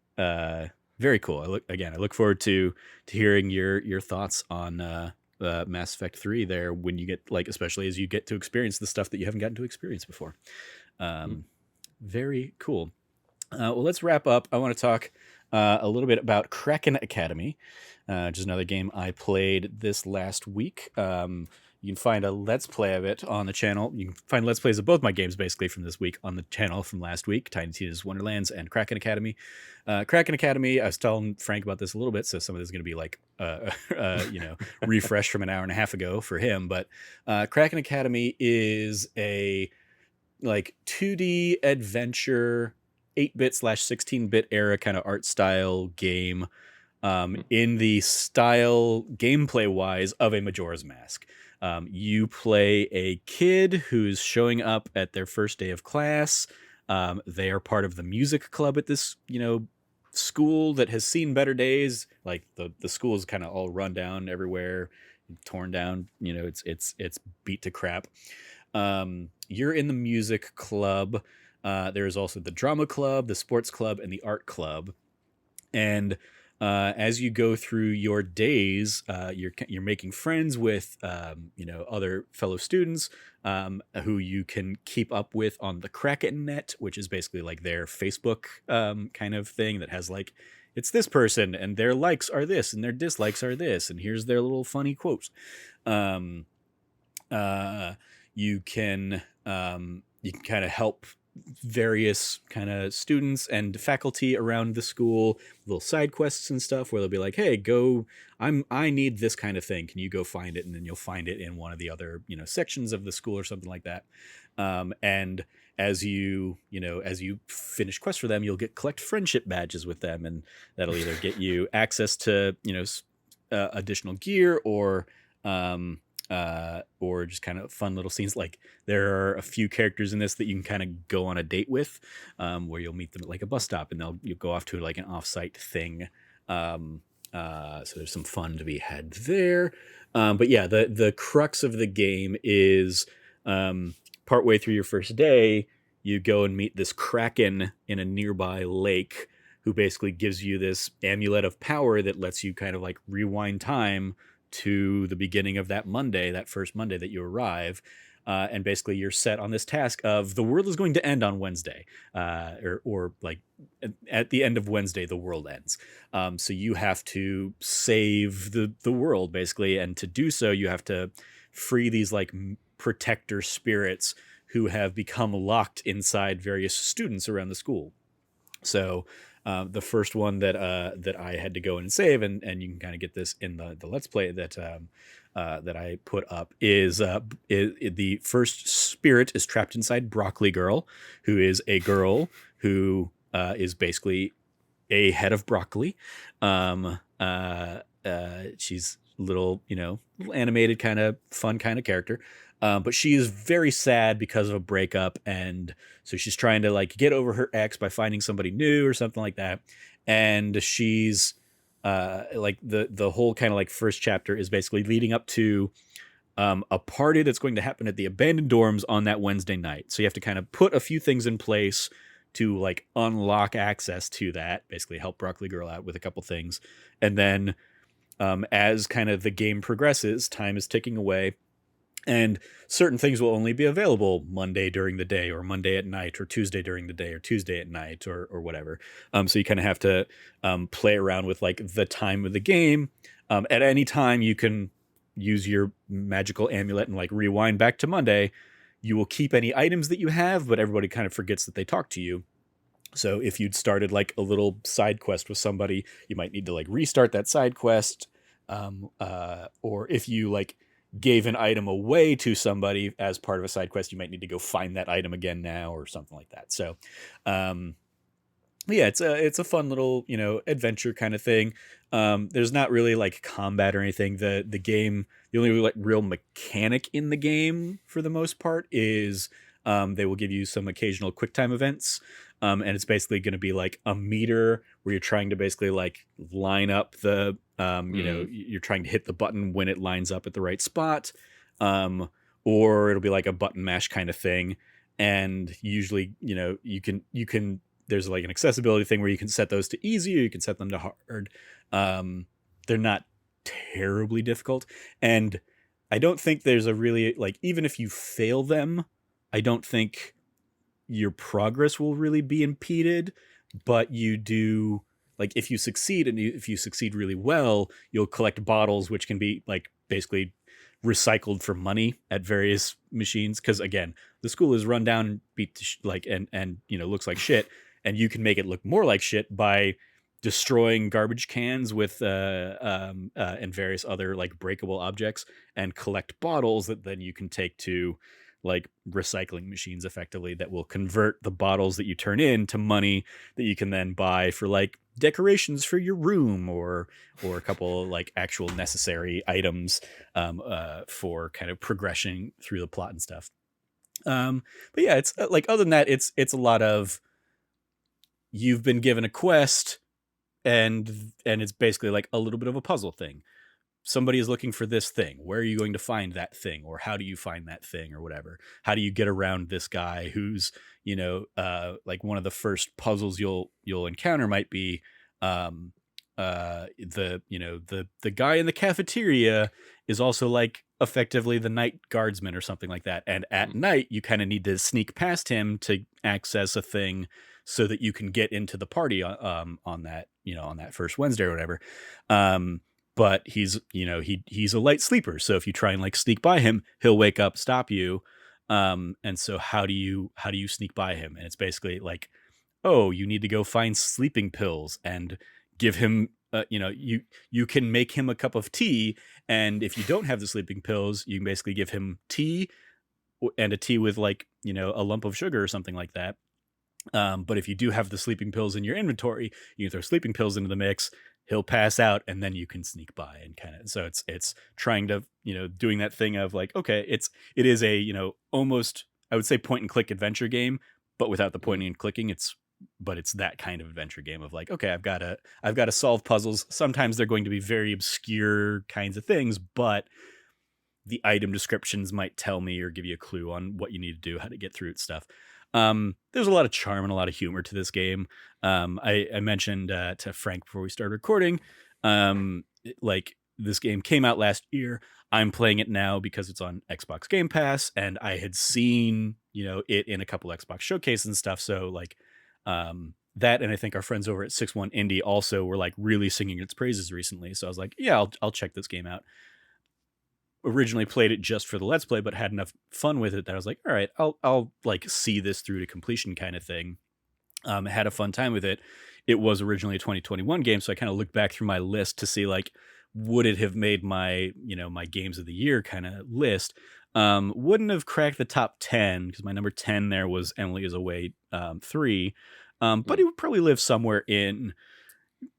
very cool. I look forward to hearing your thoughts on Mass Effect 3 there, when you get like, especially as you get to experience the stuff that you haven't gotten to experience before. Very cool. Well, let's wrap up. I want to talk a little bit about Kraken Academy, which is another game I played this last week. You can find a Let's Play of it on the channel. You can find Let's Plays of both my games basically from this week on the channel from last week, Tiny Tina's Wonderlands and Kraken Academy. Kraken Academy, I was telling Frank about this a little bit, so some of this is going to be like, refresh from an hour and a half ago for him. But Kraken Academy is a like 2D adventure, 8-bit/16-bit era kind of art style game, in the style gameplay wise of a Majora's Mask. You play a kid who's showing up at their first day of class. They are part of the music club at this, school that has seen better days. Like the school is kind of all run down everywhere, torn down. It's beat to crap. You're in the music club. There is also the drama club, the sports club, and the art club. And as you go through your days, you're making friends with other fellow students who you can keep up with on the Kraken net, which is basically like their Facebook kind of thing that has like, it's this person and their likes are this and their dislikes are this, and here's their little funny quotes. You can kind of help various kind of students and faculty around the school, little side quests and stuff where they'll be like, hey, I need this kind of thing, can you go find it? And then you'll find it in one of the other sections of the school or something like that. And as you finish quests for them, you'll collect friendship badges with them, and that'll either get you access to additional gear or just kind of fun little scenes. Like there are a few characters in this that you can kind of go on a date with, where you'll meet them at like a bus stop, and you'll go off to like an offsite thing. So there's some fun to be had there. But yeah, the crux of the game is partway through your first day, you go and meet this Kraken in a nearby lake, who basically gives you this amulet of power that lets you kind of like rewind time to the beginning of that first Monday that you arrive. And basically you're set on this task of the world is going to end on Wednesday, or like at the end of Wednesday, the world ends. So you have to save the world basically. And to do so, you have to free these like protector spirits who have become locked inside various students around the school. So the first one that I had to go and save, and you can kind of get this in the Let's Play that I put up, is the first spirit is trapped inside Broccoli Girl, who is a girl who is basically a head of broccoli. She's little animated, kind of fun kind of character. But she is very sad because of a breakup, and so she's trying to like get over her ex by finding somebody new or something like that. And she's like the whole kind of like first chapter is basically leading up to a party that's going to happen at the abandoned dorms on that Wednesday night. So you have to kind of put a few things in place to like unlock access to that, basically help Broccoli Girl out with a couple things. And then as kind of the game progresses, time is ticking away. And certain things will only be available Monday during the day, or Monday at night, or Tuesday during the day, or Tuesday at night, or whatever. So you kind of have to play around with like the time of the game. At any time, you can use your magical amulet and like rewind back to Monday. You will keep any items that you have, but everybody kind of forgets that they talk to you. So if you'd started like a little side quest with somebody, you might need to like restart that side quest. Or if you like gave an item away to somebody as part of a side quest, you might need to go find that item again now or something like that. So, yeah, it's a fun little, adventure kind of thing. There's not really like combat or anything. The game, the only like real mechanic in the game for the most part is they will give you some occasional quick time events. And it's basically going to be like a meter where you're trying to basically like line up the, you're trying to hit the button when it lines up at the right spot. Or it'll be like a button mash kind of thing. And usually, there's like an accessibility thing where you can set those to easy or you can set them to hard. They're not terribly difficult. And I don't think there's a really, like, even if you fail them, I don't think your progress will really be impeded, but you do, like, if you succeed and if you succeed really well, you'll collect bottles, which can be like basically recycled for money at various machines. Cause again, the school is run down and beat and looks like shit. And you can make it look more like shit by destroying garbage cans with and various other like breakable objects, and collect bottles that then you can take to like recycling machines effectively that will convert the bottles that you turn in to money that you can then buy for like decorations for your room or a couple of like actual necessary items for kind of progression through the plot and stuff. But yeah, it's like, other than that, it's a lot of, you've been given a quest and it's basically like a little bit of a puzzle thing. Somebody is looking for this thing. Where are you going to find that thing? Or how do you find that thing or whatever? How do you get around this guy who's, like one of the first puzzles you'll encounter might be the guy in the cafeteria is also like effectively the night guardsman or something like that. And at night you kind of need to sneak past him to access a thing so that you can get into the party on that, on that first Wednesday or whatever. But he's a light sleeper, so if you try and like sneak by him, he'll wake up, stop you. And so how do you sneak by him? And it's basically like, oh, you need to go find sleeping pills and give him you can make him a cup of tea, and if you don't have the sleeping pills, you can basically give him tea, and a tea with like a lump of sugar or something like that. But if you do have the sleeping pills in your inventory, you can throw sleeping pills into the mix, he'll pass out, and then you can sneak by and kind of, so it's trying to, doing that thing of like, okay, it is a, almost, I would say, point and click adventure game, but without the pointing and clicking. But it's that kind of adventure game of like, okay, I've got to solve puzzles. Sometimes they're going to be very obscure kinds of things, but the item descriptions might tell me or give you a clue on what you need to do, how to get through it, stuff. There's a lot of charm and a lot of humor to this game. I mentioned to Frank before we started recording, like, this game came out last year. I'm playing it now because it's on Xbox Game Pass, and I had seen, it in a couple Xbox showcases and stuff. So like, that, and I think our friends over at 6-1 Indie also were like really singing its praises recently. So I was like, yeah, I'll check this game out. Originally played it just for the Let's Play, but had enough fun with it that I was like, all right, I'll like see this through to completion kind of thing. Had a fun time with it. It was originally a 2021 game, so I kind of looked back through my list to see like, would it have made my, my games of the year kind of list. Wouldn't have cracked the top 10 because my number 10 there was Emily is Away 3. But it would probably live somewhere in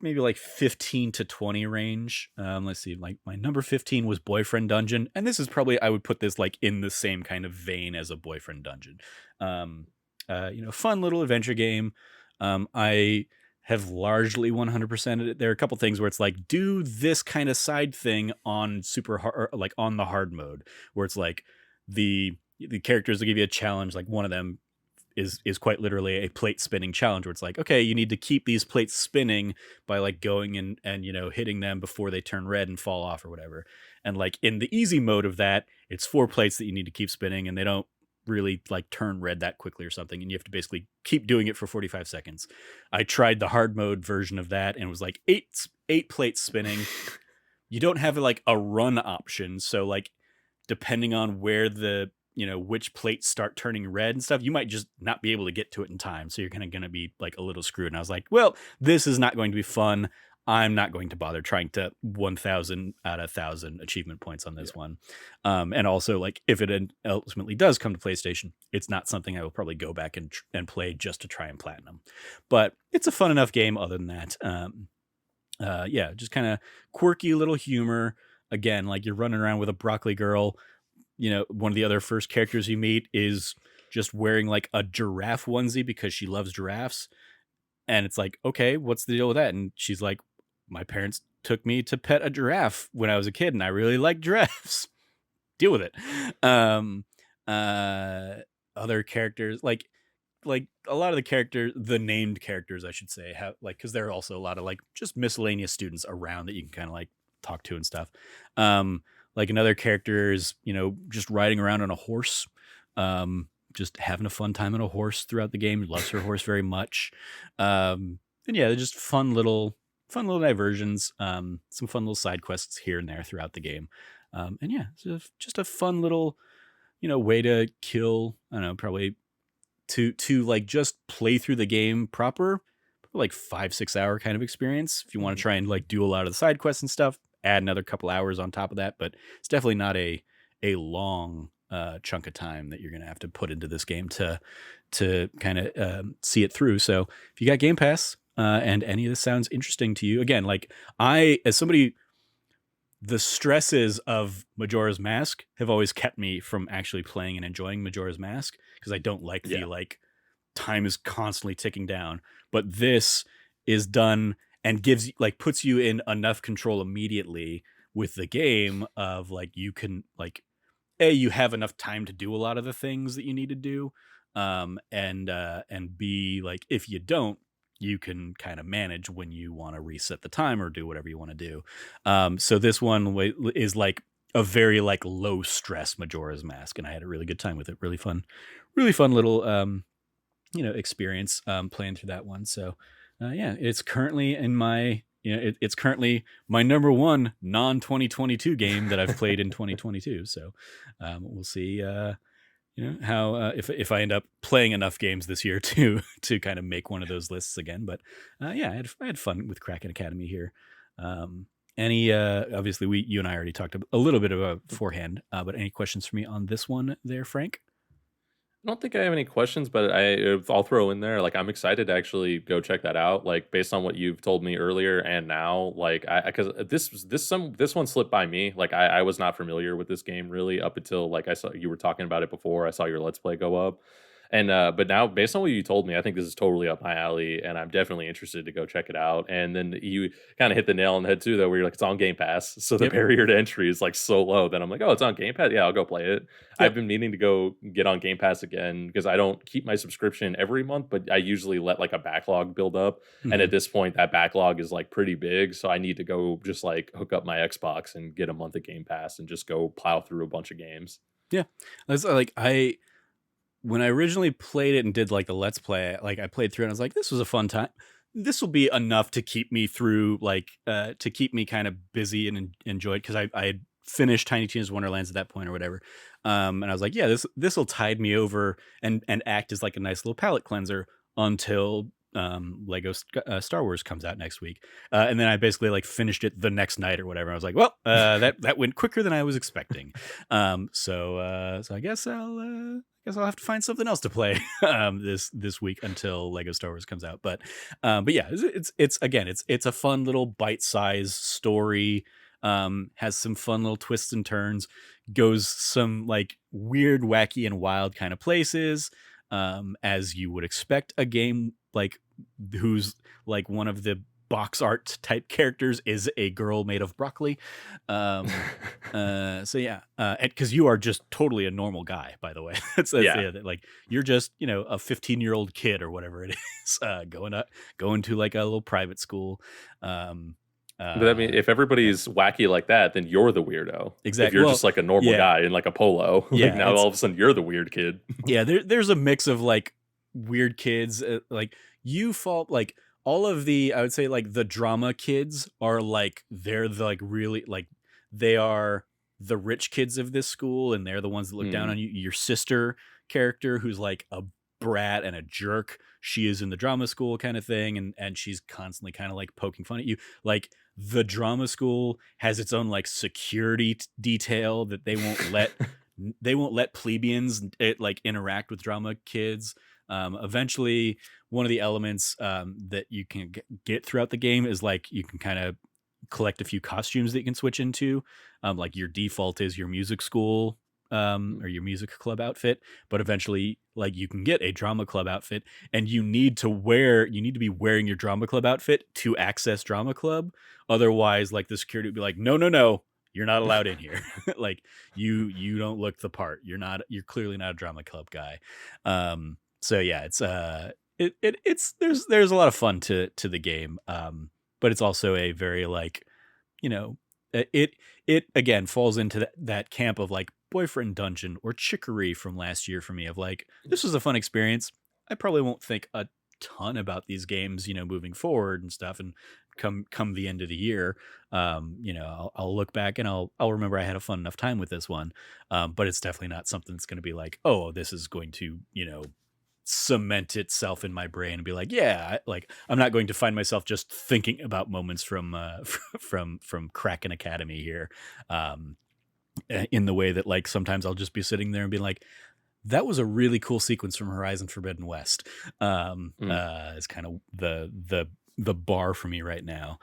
maybe like 15 to 20 range. Let's see, like my number 15 was Boyfriend Dungeon, and this is probably, I would put this like in the same kind of vein as a Boyfriend Dungeon. Fun little adventure game. I have largely 100%ed it. There are a couple things where it's like, do this kind of side thing on super hard, like on the hard mode, where it's like the characters will give you a challenge. Like one of them is quite literally a plate spinning challenge where it's like, okay, you need to keep these plates spinning by like going and hitting them before they turn red and fall off or whatever. And like in the easy mode of that, it's 4 plates that you need to keep spinning, and they don't really like turn red that quickly or something, and you have to basically keep doing it for 45 seconds. I tried the hard mode version of that, and it was like eight plates spinning. You don't have like a run option, so like depending on where the which plates start turning red and stuff, you might just not be able to get to it in time, so you're kind of going to be like a little screwed. And I was like, well, this is not going to be fun. I'm not going to bother trying to 1,000 out of 1,000 achievement points on this one. And also, like, if it ultimately does come to PlayStation, it's not something I will probably go back and play just to try and platinum. But it's a fun enough game other than that. Yeah, just kind of quirky little humor. Again, like you're running around with a broccoli girl. One of the other first characters you meet is just wearing like a giraffe onesie because she loves giraffes. And it's like, okay, what's the deal with that? And she's like, my parents took me to pet a giraffe when I was a kid, and I really like giraffes. Deal with it. Other characters, like a lot of the characters, the named characters, I should say, have like, because there are also a lot of like just miscellaneous students around that you can kind of like talk to and stuff. Like another character is, just riding around on a horse. Just having a fun time on a horse throughout the game. Loves her horse very much. And yeah, they're just fun little diversions. Some fun little side quests here and there throughout the game. And yeah, it's just a fun little, way to kill, I don't know, probably to like just play through the game proper, like 5-6 hour kind of experience. If you want to try and like do a lot of the side quests and stuff, add another couple hours on top of that, but it's definitely not a long chunk of time that you're going to have to put into this game to kind of see it through. So if you got Game Pass and any of this sounds interesting to you, again, like as somebody, the stresses of Majora's Mask have always kept me from actually playing and enjoying Majora's Mask, because I don't like the like time is constantly ticking down. But this is done and gives like puts you in enough control immediately with the game of like you can like you have enough time to do a lot of the things that you need to do, and B, like if you don't, you can kind of manage when you want to reset the time or do whatever you want to do. So this one is like a very like low stress Majora's Mask, and I had a really good time with it. Really fun little experience playing through that one. So yeah, it's currently in my it's currently my number one non 2022 game that I've played in 2022. So we'll see how if I end up playing enough games this year to kind of make one of those lists again. But yeah, I had fun with Kraken Academy here. Any obviously you and I already talked a little bit about beforehand, but any questions for me on this one there, Frank? I don't think I have any questions, but I'll throw in there, like, I'm excited to actually go check that out, like, based on what you've told me earlier and now, like, because this one slipped by me, like, I was not familiar with this game really up until, like, I saw you were talking about it before, I saw your Let's Play go up, and, but now based on what you told me, I think this is totally up my alley, and I'm definitely interested to go check it out, and then you kinda hit the nail on the head too, though, where you're like, "It's on Game Pass," so the Yep. barrier to entry is, like, so low that I'm like, "Oh, it's on Game Pass? Yeah, I'll go play it." I've Yep. been meaning to go get on Game Pass again because I don't keep my subscription every month, but I usually let like a backlog build up. And at this point, that backlog is like pretty big. So I need to go just like hook up my Xbox and get a month of Game Pass and just go plow through a bunch of games. Yeah, that's like when I originally played it and did like the Let's Play, like I played through it and I was like, this was a fun time. This will be enough to keep me through, like to keep me kind of busy and enjoy it, because I had finished Tiny Tina's Wonderlands at that point or whatever. And I was like, yeah, this will tide me over and act as like a nice little palate cleanser until Lego Star Wars comes out next week. And then I basically like finished it the next night or whatever. I was like, well, that went quicker than I was expecting. So I guess I'll have to find something else to play this week until Lego Star Wars comes out. But yeah, it's a fun little bite-sized story. Has some fun little twists and turns, goes some like weird, wacky, and wild kind of places, as you would expect a game like who's like one of the box art type characters is a girl made of broccoli. Um, so yeah, because you are just totally a normal guy, by the way. That's Yeah. yeah, like you're just a 15-year-old kid or whatever it is, going to like a little private school. Um, But I mean, if yeah, everybody's wacky like that, then you're the weirdo. If exactly. you're Well, just like a normal yeah, guy in like a polo, like yeah, now all of a sudden you're the weird kid. yeah. There's a mix of like weird kids, like you fall like all of the I would say like the drama kids are like they're the like really like they are the rich kids of this school and they're the ones that look down Mm, on you. Your sister character who's like a brat and a jerk, she is in the drama school kind of thing, and she's constantly kind of like poking fun at you. Like the drama school has its own like security detail that they won't let plebeians like interact with drama kids. Eventually, one of the elements that you can get throughout the game is like you can kind of collect a few costumes that you can switch into. Like your default is your music school or your music club outfit, but eventually, like you can get a drama club outfit, and you need to be wearing your drama club outfit to access drama club. Otherwise, like the security would be like, no, no, no, you're not allowed in here. Like you don't look the part. You're clearly not a drama club guy. So yeah, it's there's a lot of fun to the game. But it's also a very like, you know, it again falls into that camp of like boyfriend dungeon or chicory from last year for me of like, this was a fun experience. I probably won't think a ton about these games, moving forward and stuff. And come the end of the year, I'll look back and I'll remember I had a fun enough time with this one. But it's definitely not something that's going to be like, oh, this is going to, cement itself in my brain and be like, yeah, like I'm not going to find myself just thinking about moments from from Kraken Academy here, in the way that like sometimes I'll just be sitting there and be like, that was a really cool sequence from Horizon Forbidden West. mm. Is kind of the bar for me right now.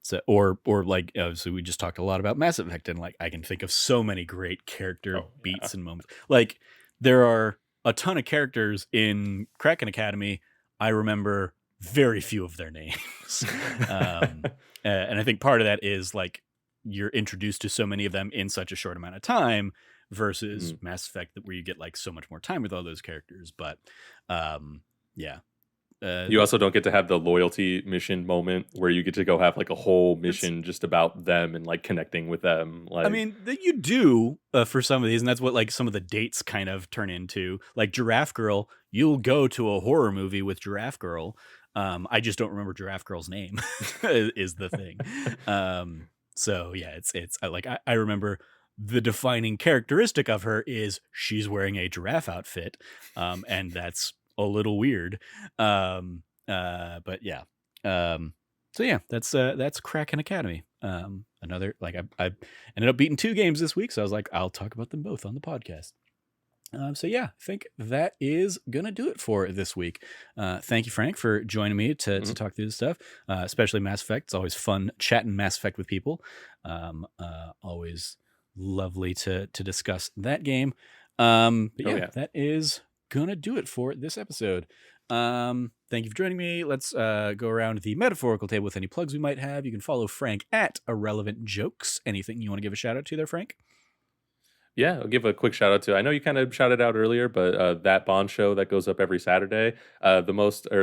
So or like so we just talked a lot about Mass Effect, and like I can think of so many great character Oh yeah. beats and moments. Like there are a ton of characters in Kraken Academy. I remember very few of their names. um, and I think part of that is like you're introduced to so many of them in such a short amount of time versus Mm. Mass Effect where you get like so much more time with all those characters. But yeah. You also don't get to have the loyalty mission moment where you get to go have like a whole It's mission just about them and like connecting with them. I Like, mean, that you do for some of these, and that's what like some of the dates kind of turn into. Like Giraffe Girl, you'll go to a horror movie with Giraffe Girl. I just don't remember Giraffe Girl's name is the thing. So yeah, it's I remember the defining characteristic of her is she's wearing a giraffe outfit, and that's a little weird. But yeah. So yeah, that's Kraken Academy. Another like I ended up beating 2 games this week, so I was like, I'll talk about them both on the podcast. So yeah, I think that is gonna do it for this week. Thank you, Frank, for joining me to mhm. talk through this stuff, especially Mass Effect. It's always fun chatting Mass Effect with people. Always lovely to discuss that game. But Oh yeah, yeah. that is gonna do it for this episode. Thank you for joining me. Let's go around the metaphorical table with any plugs we might have. You can follow Frank at Irrelevant Jokes. Anything you want to give a shout out to there, Frank? Yeah, I'll give a quick shout out to. I know you kind of shouted out earlier, but that Bond show that goes up every Saturday, the most or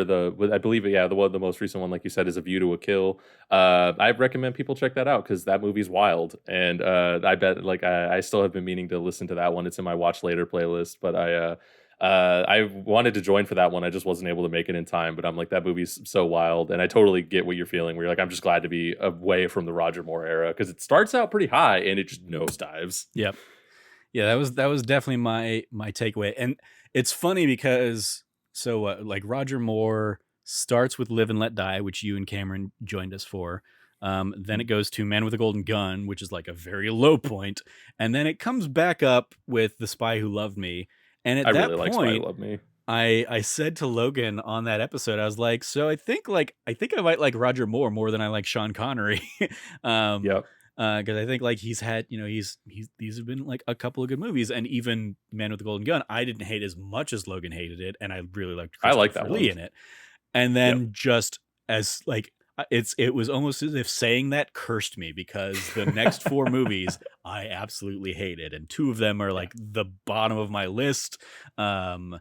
I believe yeah, the most recent one, like you said, is A View to a Kill. I recommend people check that out because that movie's wild, and I bet like I still have been meaning to listen to that one. It's in my watch later playlist, but I wanted to join for that one. I just wasn't able to make it in time, but I'm like that movie's so wild, and I totally get what you're feeling. Where you're like, I'm just glad to be away from the Roger Moore era because it starts out pretty high and it just nosedives. Yep. Yeah, that was definitely my takeaway. And it's funny because like Roger Moore starts with Live and Let Die, which you and Cameron joined us for. Then it goes to Man with a Golden Gun, which is like a very low point, and then it comes back up with The Spy Who Loved Me. And at I that really like Spy point, Love Me. I said to Logan on that episode, I was like, so I think I might like Roger Moore more than I like Sean Connery. um, Yep. because I think like he's had, he's these have been like a couple of good movies, and even Man with the Golden Gun, I didn't hate as much as Logan hated it, and I really liked I like Christopher that Lee one. in it. And Yep. then just as like it was almost as if saying that cursed me, because the next four movies I absolutely hated, and two of them are Yeah. like the bottom of my list. Um,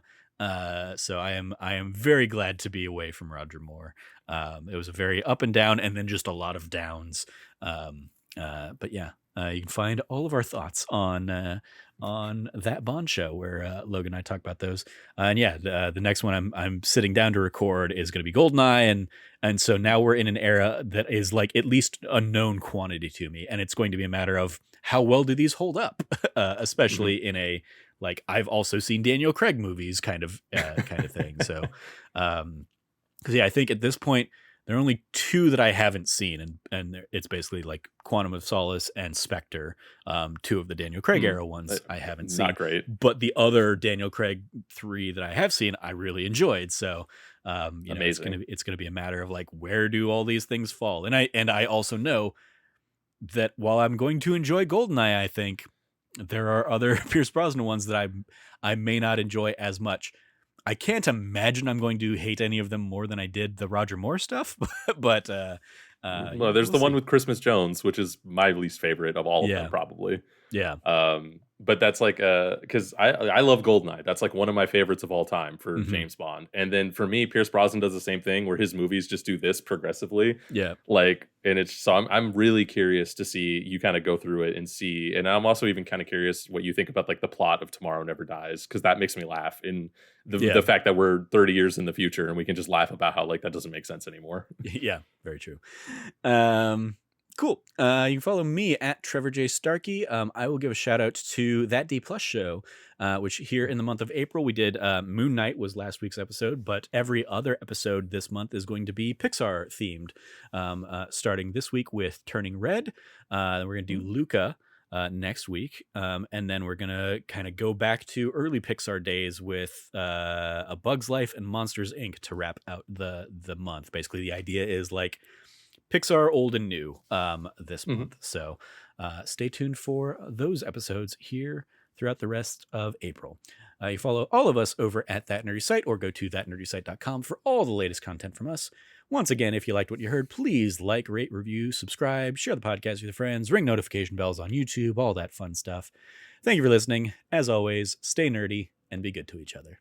so I am very glad to be away from Roger Moore. It was a very up and down, and then just a lot of downs. But yeah, you can find all of our thoughts on that Bond show, where Logan and I talk about those. And yeah, the next one I'm sitting down to record is going to be Goldeneye, and so now we're in an era that is like at least a known quantity to me, and it's going to be a matter of how well do these hold up, Mhm. especially in a like I've also seen Daniel Craig movies kind of thing. So, because yeah, I think at this point there are only two that I haven't seen, and it's basically like Quantum of Solace and Spectre, two of the Daniel Craig Mm. era ones I haven't Not seen, great. but the other Daniel Craig three that I have seen I really enjoyed. So, you know, Amazing. it's gonna be a matter of like where do all these things fall, and I also know that while I'm going to enjoy Goldeneye, I think there are other Pierce Brosnan ones that I may not enjoy as much. I can't imagine I'm going to hate any of them more than I did the Roger Moore stuff, but you Well, know, there's we'll the one see. with Christmas Jones, which is my least favorite of all of them, Yeah, probably. yeah. But that's like because I love Goldeneye. That's like one of my favorites of all time for Hmm. James Bond. And then for me, Pierce Brosnan does the same thing where his movies just do this progressively. Yeah. Like, and it's so I'm really curious to see you kind of go through it and see. And I'm also even kind of curious what you think about like the plot of Tomorrow Never Dies, because that makes me laugh in Yeah. the fact that we're 30 years in the future and we can just laugh about how like that doesn't make sense anymore. Yeah, very true. Um, cool. You can follow me at Trevor J. Starkey. I will give a shout out to That D Plus show, which here in the month of April we did. Moon Knight was last week's episode, but every other episode this month is going to be Pixar themed. Starting this week with Turning Red. Then we're going to do Luca. Next week, and then we're gonna kind of go back to early Pixar days with A Bug's Life and Monsters Inc. to wrap out the month. Basically, the idea is like Pixar old and new this Mhm. month. So stay tuned for those episodes here throughout the rest of April. You follow all of us over at That Nerdy Site, or go to thatnerdysite.com for all the latest content from us. Once again, if you liked what you heard, please like, rate, review, subscribe, share the podcast with your friends, ring notification bells on YouTube, all that fun stuff. Thank you for listening. As always, stay nerdy and be good to each other.